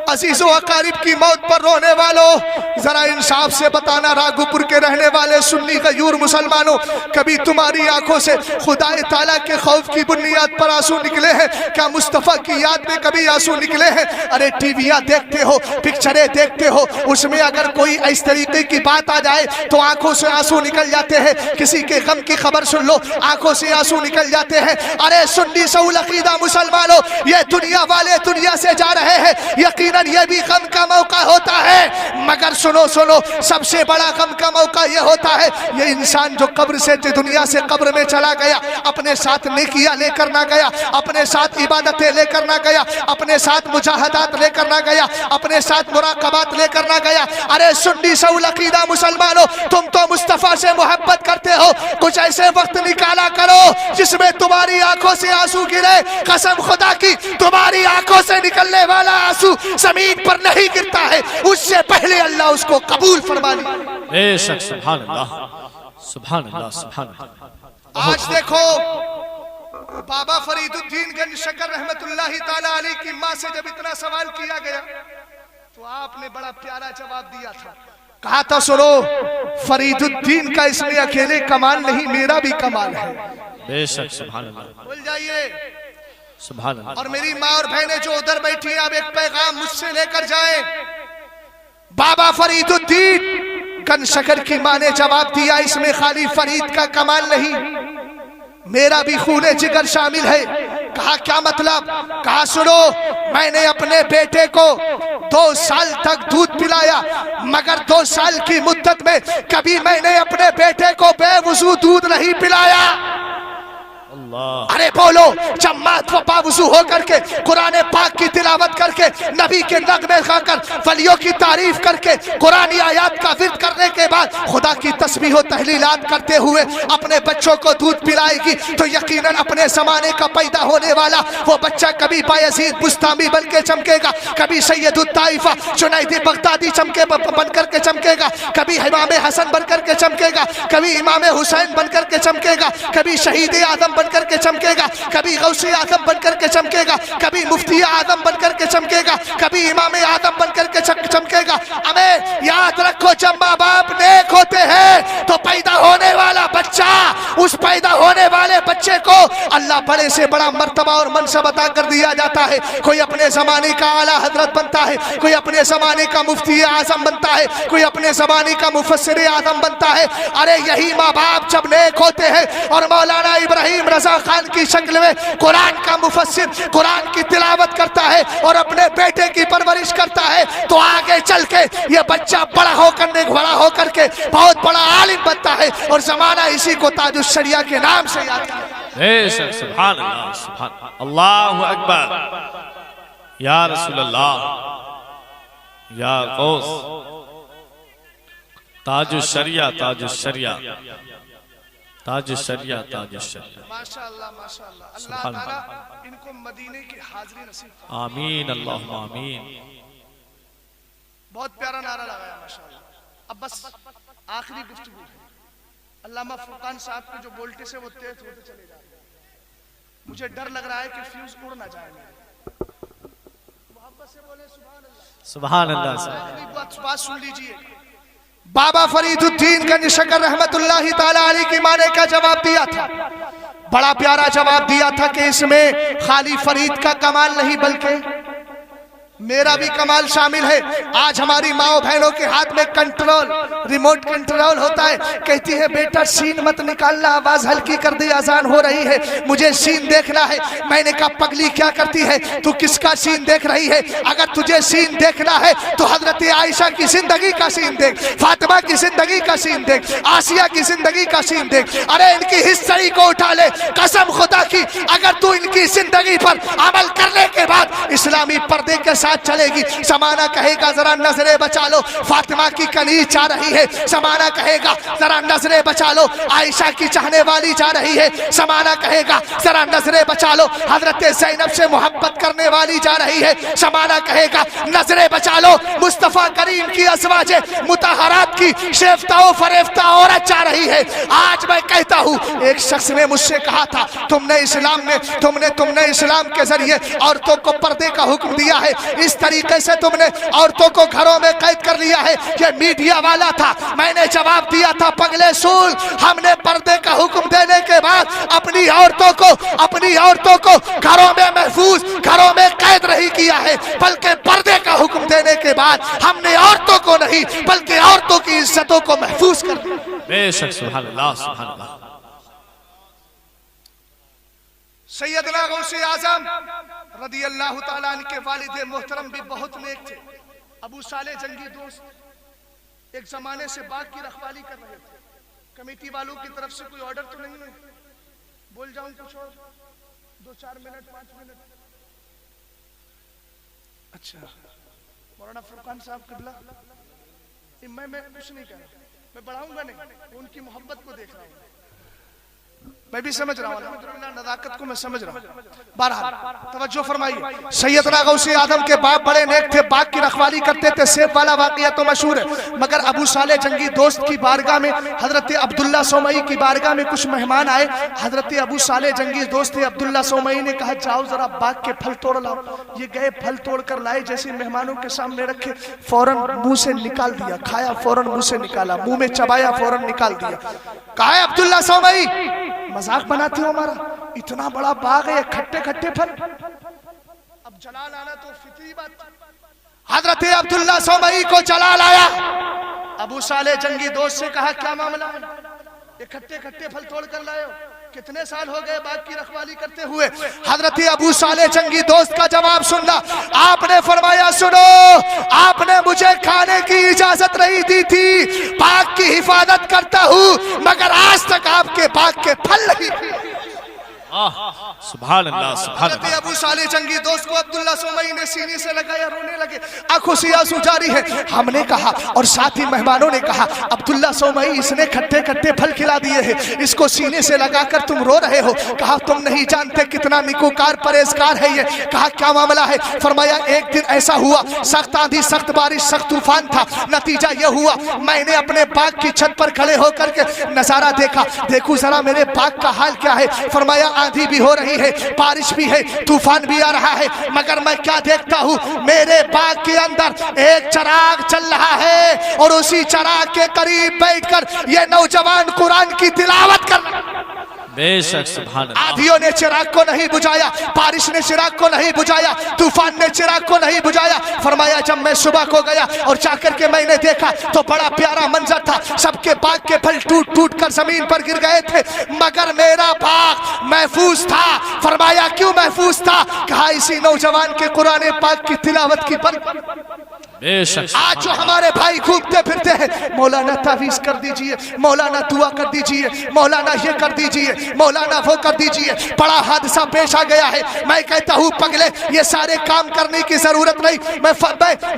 अजीजों अकारिब की मौत पर रोने वालों, जरा इंसाफ से बताना राघोपुर के रहने वाले सुन्नी गयूर मुसलमानों, कभी तुम्हारी आंखों से खुदाए ताला के खौफ की बुनियाद पर आंसू निकले हैं क्या? मुस्तफा की याद में कभी आंसू निकले हैं? अरे टीवियां देखते हो, पिक्चरें देखते हो, उसमें अगर कोई इस तरीके की बात आ जाए तो आंखों से आंसू निकल जाते हैं। किसी के गम की खबर सुन लो, आंखों से आंसू निकल जाते हैं। अरे सुन्नी सऊल अकीदा मुसलमानों, ये दुनिया वाले दुनिया से जा रहे हैं, यकीनन ये भी गम का मौका होता है, मगर सुनो सुनो, सबसे बड़ा गम का मौका ये होता है ये इंसान जो कब्र से दुनिया से कब्र में चला गया, अपने साथ नेकियां लेकर ना गया, अपने साथ इबादतें लेकर ना गया, अपने साथ मुजाहदात लेकर ना गया, अपने साथ मुराकबात लेकर ना गया। अरे सुन्नी सऊल अकीदा मुसलमानों, तुम तो मुस्तफा से मोहब्बत करते हो, कुछ ऐसे वक्त निकाला करो जिसमें तुम्हारी आंखों से आंसू गिरे। कसम खुदा की, तुम्हारी आंखों से निकलने वाला आंसू जमीन पर नहीं गिरता है, उससे पहले अल्लाह उसको कबूल फरमा ले। बेशक सुभान अल्लाह, सुभान अल्लाह, सुभान अल्लाह। आज देखो बाबा फरीदुद्दीन गन शकर रहमतुल्लाही ताला अलैह की माँ से जब इतना सवाल किया गया तो आपने बड़ा प्यारा जवाब दिया था। कहा था सुनो, फरीदुद्दीन का इसमें अकेले कमाल नहीं, मेरा भी कमाल है। बेशक सुभान अल्लाह, बोल जाइए सुभान अल्लाह। और मेरी माँ और बहनें जो उधर बैठी हैं, अब एक पैगाम मुझसे लेकर जाएं। बाबा फरीदुद्दीन कन शकर की माँ ने जवाब दिया, इसमें खाली फरीद का कमाल नहीं, मेरा भी खूने जिगर शामिल है। कहा क्या मतलब? कहा सुनो, मैंने अपने बेटे को 2 साल तक दूध पिलाया, मगर 2 साल की मुद्दत में कभी मैंने अपने बेटे को बेवुजू दूध नहीं पिलाया। अरे बोलो, जब मात व बावुजू होकर के कुरान पाक की तिलावत करके, नबी के नगमे गाकर, वलियों की तारीफ करके, कुरानी आयात का विर्द करने के बाद खुदा की तस्बीह व तहलीलात करते हुए अपने बच्चों को दूध पिलाएगी, तो यकीनन अपने जमाने का पैदा होने वाला वो बच्चा कभी बायजीद बुस्तामी बन के चमकेगा, कभी सैयदुत ताइफा जुनैद बगदादी चमके बनकर के चमकेगा, कभी इमाम हसन बनकर के चमकेगा, कभी इमाम हुसैन बनकर के चमकेगा, कभी शहीद आदम बनकर के चमकेगा, कभी गौसे आजम बनकर के चमकेगा, कभी मुफ्ती आजम बनकर के चमकेगा, कभी इमाम आदम बनकर के चमकेगा। हमें याद रखो, जब माँ बाप नेक होते हैं तो पैदा होने वाला बच्चा, उस पैदा होने वाले बच्चे को अल्लाह बड़े से बड़ा मर्तबा और मनसब अता कर दिया जाता है। कोई अपने जमाने का आला हजरत बनता है, कोई अपने जमाने का मुफ्ती आजम बनता है, कोई अपने जमाने का मुफस्सिर आजम बनता है। अरे यही माँ बाप जब नेक होते हैं और मौलाना इब्राहिम रजा खान की शक्ल में कुरान का मुफस्सिर कुरान की तिलावत करता है और अपने बेटे की परवरिश करता है, तो आगे चल के ये बच्चा बड़ा होकर के बहुत बड़ा आलिम बनता है और जमाना इसी को ताजुश शरिया के नाम से याद करता है। सुभान अल्लाह, सुभान अल्लाहु अकबर, या रसूल अल्लाह, या गौस, ताजुश शरिया, ताजुश शरिया, ताजुश शरिया, ताजुश शरिया। माशाअल्लाह, माशाअल्लाह, अल्लाह ताला इनको मदीने की हाजिरी नसीब फरमाए। आमीन, अल्लाहुम्मा आमीन। बहुत प्यारा नारा लगाया माशाअल्लाह। अब बस आखिरी गुफ्तगू है। अल्लामा फुरकान साहब के जो बोल्टे से वो तेज होते चले जा रहे हैं, मुझे डर लग रहा है कि फ्यूज उड़ ना जाए। मोहब्बत से बोले सुभान अल्लाह। सुभान अल्लाह। आखिरी बात सुन लीजिए। बाबा फरीदुद्दीन गंज शकर रहमतुल्लाहि ताला अलैहि की माँ ने क्या जवाब दिया था? बड़ा प्यारा जवाब दिया था कि इसमें खाली फरीद का कमाल नहीं बल्कि मेरा भी कमाल शामिल है। आज हमारी माओ बहनों के हाथ में कंट्रोल, रिमोट कंट्रोल होता है। कहती है बेटा सीन मत निकालना, आवाज हल्की कर दी, अजान हो रही है, मुझे सीन देखना है। मैंने कहा पगली क्या करती है, तू किसका सीन देख रही है? अगर तुझे सीन देखना है तो हजरत आयशा की जिंदगी का सीन देख, फातिमा की जिंदगी का सीन देख, आसिया की जिंदगी का सीन देख। अरे इनकी हिस्ट्री को उठा ले, कसम खुदा की, अगर तू इनकी जिंदगी पर अमल करने के बाद इस्लामी पर्दे के साथ चलेगी, जमाना कहेगा जरा नजरें बचा लो, फातिमा की कनीज जा रही है, जमाना कहेगा जरा नजरें बचा लो, आयशा की चाहने वाली जा रही है, जमाना कहेगा जरा नजरें बचा लो, हजरत ज़ैनब से मोहब्बत करने वाली जा रही है, जमाना कहेगा नजरें बचा लो, मुस्तफा करीम की अज़वाजे मुतहरात की शेफ्ता फरेफ्ता औरत जा रही है। आज मैं कहता हूँ, एक शख्स ने मुझसे कहा था तुमने इस्लाम के जरिए औरतों को पर्दे का हुक्म दिया है, इस तरीके से तुमने औरतों को घरों में कैद कर लिया है, ये मीडिया वाला था। मैंने जवाब दिया था पगले सूल, हमने पर्दे का हुक्म देने के बाद अपनी औरतों को घरों में महफूज, घरों में कैद नहीं किया है, बल्कि पर्दे का हुक्म देने के बाद हमने औरतों को नहीं बल्कि औरतों की इज्जतों को महफूज कर दिया। बेशक, सुभान अल्लाह, सुभान अल्लाह। सैयदना गौसे आजम रदियल्लाहु ताला अन्हु के वालिद मोहतरम भी बहुत नेक थे। अबू साले जंगी दोस्त एक जमाने से बाग की रखवाली कर रहे थे। कमेटी वालों की तरफ से कोई ऑर्डर तो नहीं है? बोल जाऊं कुछ और 2-4 मिनट 5 मिनट? अच्छा, मौलाना फुरकान साहब किबला, मैं कुछ नहीं कह रहा, मैं बढ़ाऊंगा नहीं, उनकी मोहब्बत को देख रहा हूँ, मैं भी समझ रहा हूँ, नज़ाकत को मैं समझ रहा हूँ। बहरहाल तवज्जो फरमाइए। सैयदना गौसे आजम के बाप बड़े नेक थे, बाग की रखवाली करते थे, सेब वाला वाकया तो मशहूर है। मगर अबू साले जंगी दोस्त की बारगाह में हजरत अब्दुल्ला सोमई की बारगाह में कुछ मेहमान आए। हजरत अबू साले जंगी दोस्त थे, अब्दुल्ला सोमई ने कहा जाओ जरा बाग के फल तोड़ लाओ। ये गए, फल तोड़ कर लाए, जैसे मेहमानों के सामने रखे फौरन मुंह से निकाल दिया, खाया फौरन मुंह से निकाला, मुंह में चबाया फौरन निकाल दिया। कहा अब्दुल्ला सोमई मजाक बनाते हो हमारा, इतना बड़ा बाग है, खट्टे खट्टे फल, अब जलाल आना तो फितरी बात। हजरत अब्दुल्ला सोमई को जलाल आया, अबू साले जंगी दोस्त से कहा क्या मामला है, ये खट्टे खट्टे फल तोड़ कर लाए हो, कितने साल हो गए बाग की रखवाली करते हुए। हजरत अबू साले जंगी दोस्त का जवाब सुनना, आपने फरमाया सुनो, आपने मुझे खाने की इजाजत नहीं दी थी, बाग की हिफाजत करता हूँ, मगर आज तक आपके बाग के फल नहीं थे। सुभान अल्लाह, सुभान अल्लाह। अबू साले जंगी दोस्त को अब्दुल्ला सोमई ने सीने से लगाया, रोने लगे, आंखों से आंसू जारी है। हमने कहा और साथ ही मेहमानों ने कहा, अब्दुल्ला सोमई इसने खट्टे खट्टे फल खिला दिए हैं, इसको सीने से लगाकर तुम रो रहे हो। कहा तुम नहीं जानते कितना निकोकार परहेजगार है ये। कहा क्या मामला है। फरमाया एक दिन ऐसा हुआ, सख्त आंधी, सख्त बारिश, सख्त तूफान था। नतीजा यह हुआ, मैंने अपने बाग की छत पर खड़े होकर के नजारा देखा, देखूं जरा मेरे बाग का हाल क्या है। फरमाया आंधी भी हो रही है, बारिश भी है, तूफान भी आ रहा है, मगर मैं क्या देखता हूँ, मेरे बाग के अंदर एक चिराग चल रहा है और उसी चिराग के करीब बैठकर ये नौजवान कुरान की तिलावत कर रहा है। बेशक सुभान अल्लाह। आंधियों ने चिराग को नहीं बुझाया, बारिश ने चिराग को नहीं बुझाया, तूफान ने चिराग को नहीं बुझाया। फरमाया जब मैं सुबह को गया और जाकर के मैंने देखा तो बड़ा प्यारा मंजर था, सबके बाग के फल टूट टूट कर जमीन पर गिर गए थे, मगर मेरा बाग महफूज था। फरमाया क्यों महफूज था। कहा इसी नौजवान के कुरान पाक की तिलावत की बरकत। आज जो हमारे भाई घूमते फिरते हैं, मौलाना तावीज कर दीजिए, मौलाना दुआ कर दीजिए, मौलाना ये कर दीजिए, मौलाना वो कर दीजिए, बड़ा हादसा पेश आ गया है। मैं कहता हूँ पगले, ये सारे काम करने की जरूरत नहीं।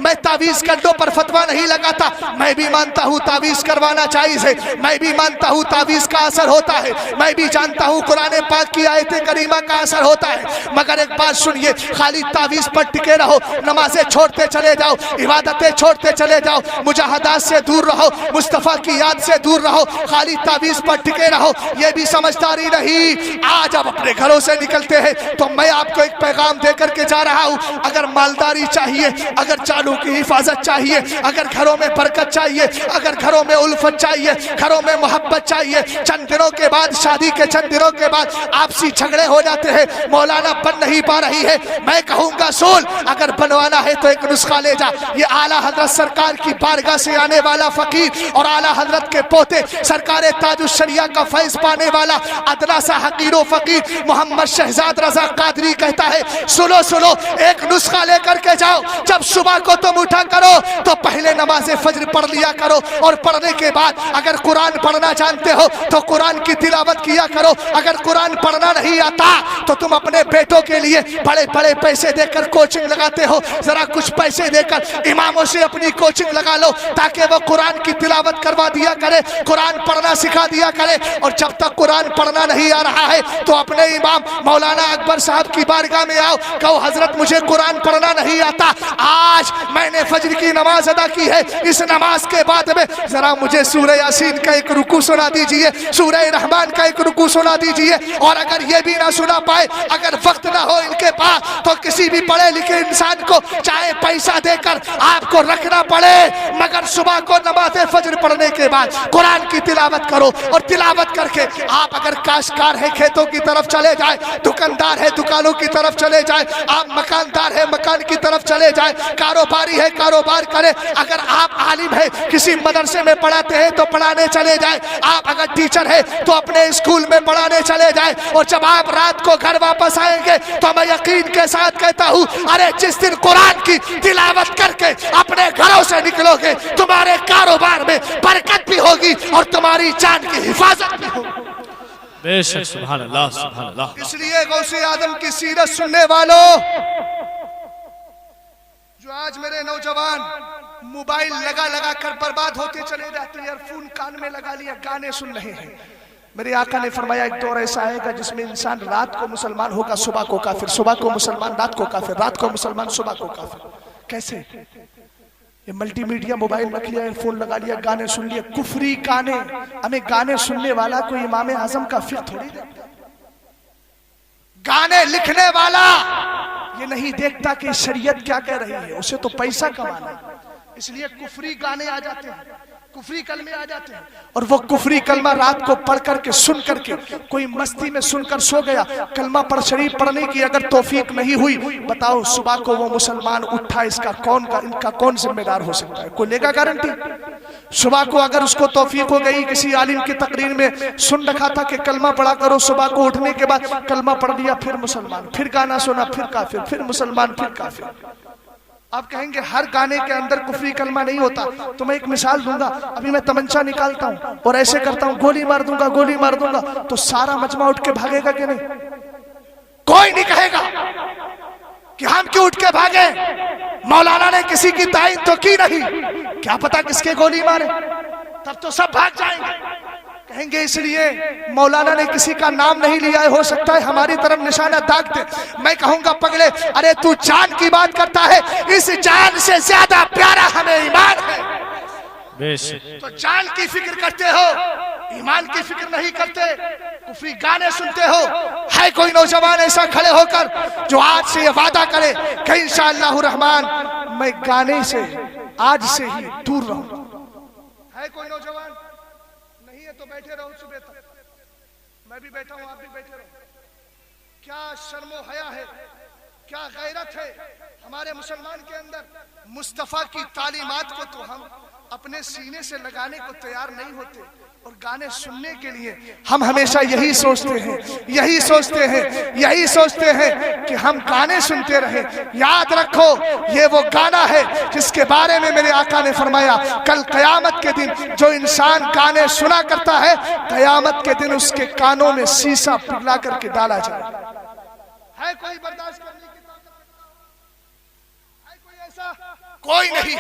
मैं तावीज करने पर फतवा नहीं लगाता, मैं भी मानता हूँ तावीज करवाना चाहिए है, मैं भी मानता हूँ तावीज का असर होता है, मैं भी जानता हूँ कुरान पाक की आयत करीमा का असर होता है। मगर एक बात सुनिए, खाली तावीज पर टिके रहो, नमाजें छोड़ते चले जाओ, इबादतें छोड़ते चले जाओ, मुजाहदात से दूर रहो, मुस्तफा की याद से दूर रहो, खाली तावीज पर टिके रहो, ये भी समझदारी नहीं। आज आप अपने घरों से निकलते हैं तो मैं आपको एक पैगाम देकर के जा रहा हूँ, अगर मालदारी चाहिए, अगर चालू की हिफाजत चाहिए, अगर घरों में बरकत चाहिए, अगर घरों में उल्फत चाहिए, घरों में मोहब्बत चाहिए, चंद दिनों के बाद, शादी के चंद दिनों के बाद आपसी झगड़े हो जाते हैं, मौलाना बन नहीं पा रही है, मैं कहूँगा सोल, अगर बनवाना है तो एक नुस्खा ले जा। ये आला हजरत सरकार की बारगाह से आने वाला फकीर और आला हजरत के पोते सरकार ताजुश शरिया का फैज पाने वाला अदना सा हकीरो फकीर मोहम्मद शहजाद रजा कादरी कहता है, सुनो सुनो, एक नुस्खा लेकर के जाओ, जब सुबह को तुम उठा करो तो पहले नमाज फज्र पढ़ लिया करो, और पढ़ने के बाद अगर कुरान पढ़ना जानते हो तो कुरान की तिलावत किया करो, अगर कुरान पढ़ना नहीं आता तो तुम अपने बेटों के लिए बड़े बड़े पैसे देकर कोचिंग लगाते हो, जरा कुछ पैसे देकर इमामों से अपनी कोचिंग लगा लो ताकि वो कुरान की तिलावत करवा दिया करे, कुरान पढ़ना सिखा दिया करे। और जब तक कुरान पढ़ना नहीं आ रहा है तो अपने इमाम मौलाना अकबर साहब की बारगाह में आओ, कहो हजरत मुझे कुरान पढ़ना नहीं आता, आज मैंने फज्र की नमाज अदा की है, इस नमाज के बाद में जरा मुझे सूरह यासीन का एक रुकू सुना दीजिए, सूरह रहमान का एक रुकू सुना दीजिए, और अगर ये भी ना सुना पाए, अगर वक्त ना हो इनके पास, तो किसी भी पढ़े लिखे इंसान को चाहे पैसा देकर आपको रखना पड़े, मगर सुबह को नमाज फज्र पढ़ने के बाद कुरान की तिलावत करो। और तिलावत करके आप अगर काश्तकार है खेतों की तरफ चले जाए, दुकानदार है दुकानों की तरफ चले जाए, आप मकानदार है मकान की तरफ चले जाए, कारोबारी है कारोबार करे, अगर आप आलिम है किसी मदरसे में पढ़ाते हैं तो पढ़ाने चले जाए, आप अगर टीचर है तो अपने स्कूल में पढ़ाने चले जाए। और जब आप रात को घर वापस आएंगे तो मैं यकीन के साथ कहता हूँ, अरे जिस दिन कुरान की तिलावत करके अपने घरों से निकलोगे, तुम्हारे कारोबार में बरकत भी होगी और तुम्हारी जान की हिफाजत भी होगी। बेशक सुभान अल्लाह, सुभान अल्लाह। इसलिए गौसे आदम की सीरत सुनने वालों, जो आज मेरे नौजवान मोबाइल लगा लगा कर बर्बाद होते चले जाते हैं, ईयरफोन कान में लगा लिया गाने सुन रहे हैं, मेरे आका ने फरमाया एक दौर ऐसा आएगा जिसमें इंसान रात को मुसलमान होगा, सुबह को काफिर, सुबह को मुसलमान रात को काफिर, रात को मुसलमान सुबह को काफिर। कैसे? ये मल्टीमीडिया मोबाइल रख लिया, फोन लगा लिया, गाने सुन लिए, कुफरी गाने। हमें गाने सुनने वाला कोई इमाम आजम का फिर थोड़ी देखता, गाने लिखने वाला ये नहीं देखता कि शरीयत क्या कह रही है, उसे तो पैसा कमाना है, इसलिए कुफरी गाने आ जाते हैं। कुफरी कलमे आ जाते हैं और वो कुफरी कलमा रात को पढ़ करके सुन करके कोई मस्ती में सुनकर सो गया, कलमा पढ़ शरीफ पढ़ने की अगर तौफीक नहीं हुई, बताओ सुबह को वो मुसलमान उठा, इनका कौन जिम्मेदार हो सकता है? कोई लेगा गारंटी? सुबह को अगर उसको तौफीक हो गई, किसी आलिम की तकरीर में सुन रखा था कि कलमा पढ़ा करो, सुबह को उठने के बाद कलमा पढ़ लिया, फिर मुसलमान, फिर गाना सुना, फिर काफिर, फिर मुसलमान, फिर काफिर। आप कहेंगे हर गाने के अंदर कुफरी कलमा नहीं होता, तो मैं एक मिसाल दूंगा। अभी मैं तमंचा निकालता हूं और ऐसे करता हूं, गोली मार दूंगा, गोली मार दूंगा, तो सारा मजमा उठ के भागेगा कि नहीं? कोई नहीं कहेगा कि हम क्यों उठ के भागे, मौलाना ने किसी की तायीन तो की नहीं, क्या पता किसके गोली मारे, तब तो सब भाग जाएंगे। कहेंगे इसलिए मौलाना ने किसी का नाम नहीं लिया है, हो सकता है हमारी तरफ निशाना दाग दे। मैं कहूंगा पगले, अरे तू जान की बात करता है, इस जान से ज्यादा प्यारा हमें ईमान है। तो जान की फिक्र करते हो, ईमान की फिक्र नहीं करते, कुफरी गाने सुनते हो। है कोई नौजवान ऐसा खड़े होकर जो आज से ये वादा करे कि इंशाअल्लाह रहमान मैं गाने से आज से ही दूर रहूंगा? है कोई नौजवान? नहीं है तो बैठे रहो सुबह तक, मैं भी बैठा हूं, आप भी बैठे रहो। क्या शर्मो हया है, क्या गैरत है हमारे मुसलमान के अंदर। मुस्तफा की तालीमात को तो हम अपने सीने से लगाने को तैयार नहीं होते, और गाने सुनने के लिए हम हमेशा यही सोचते हैं कि हम गाने सुनते रहें। याद रखो, ये वो गाना है जिसके बारे में मेरे आका ने फरमाया, कल कयामत के दिन जो इंसान गाने सुना करता है, कयामत के दिन उसके कानों में शीशा पिघला करके डाला जाए। है कोई बर्दाश्त करने की ताकत? है कोई ऐसा? कोई नहीं।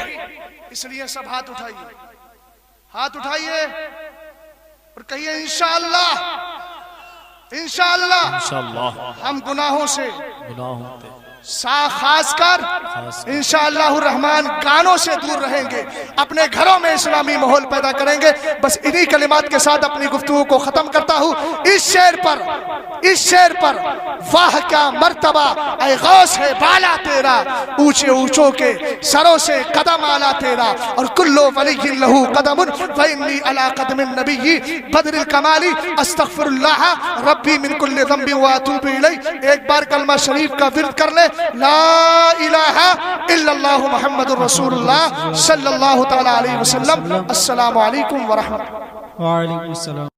इसलिए सब हाथ उठाइए, हाथ उठाइए और कहिए इंशाअल्लाह, इंशाअल्लाह, इंशाअल्लाह हम गुनाहों से खासकर इंशाअल्लाह रहमान गानों से दूर रहेंगे, अपने घरों में इस्लामी माहौल पैदा करेंगे। बस इन्हीं कलिमात के साथ अपनी गुफ्तगू को खत्म करता हूँ। इस शेर पर वाह क्या मर्तबा ऐ गौस है बाला तेरा, ऊंचे ऊंचों के सरों से कदम आला तेरा, और कुल्लो वलिय्यिन लहू कदमुन व इन्नी अला कदमिन नबिय्यि बदरिल कमाली अस्तगफिरुल्लाह रब्बी मिन कुल्लि ज़ंबि व अतूबु इलैहि। एक बार कलमा शरीफ का विर्द कर ले, ला इलाहा इल्लल्लाह मुहम्मदुर रसूलुल्लाह सल्लल्लाहु तआला अलैहि वसल्लम। अस्सलामु अलैकुम व रहमतुल्लाह। वालेकुम अस्सलाम।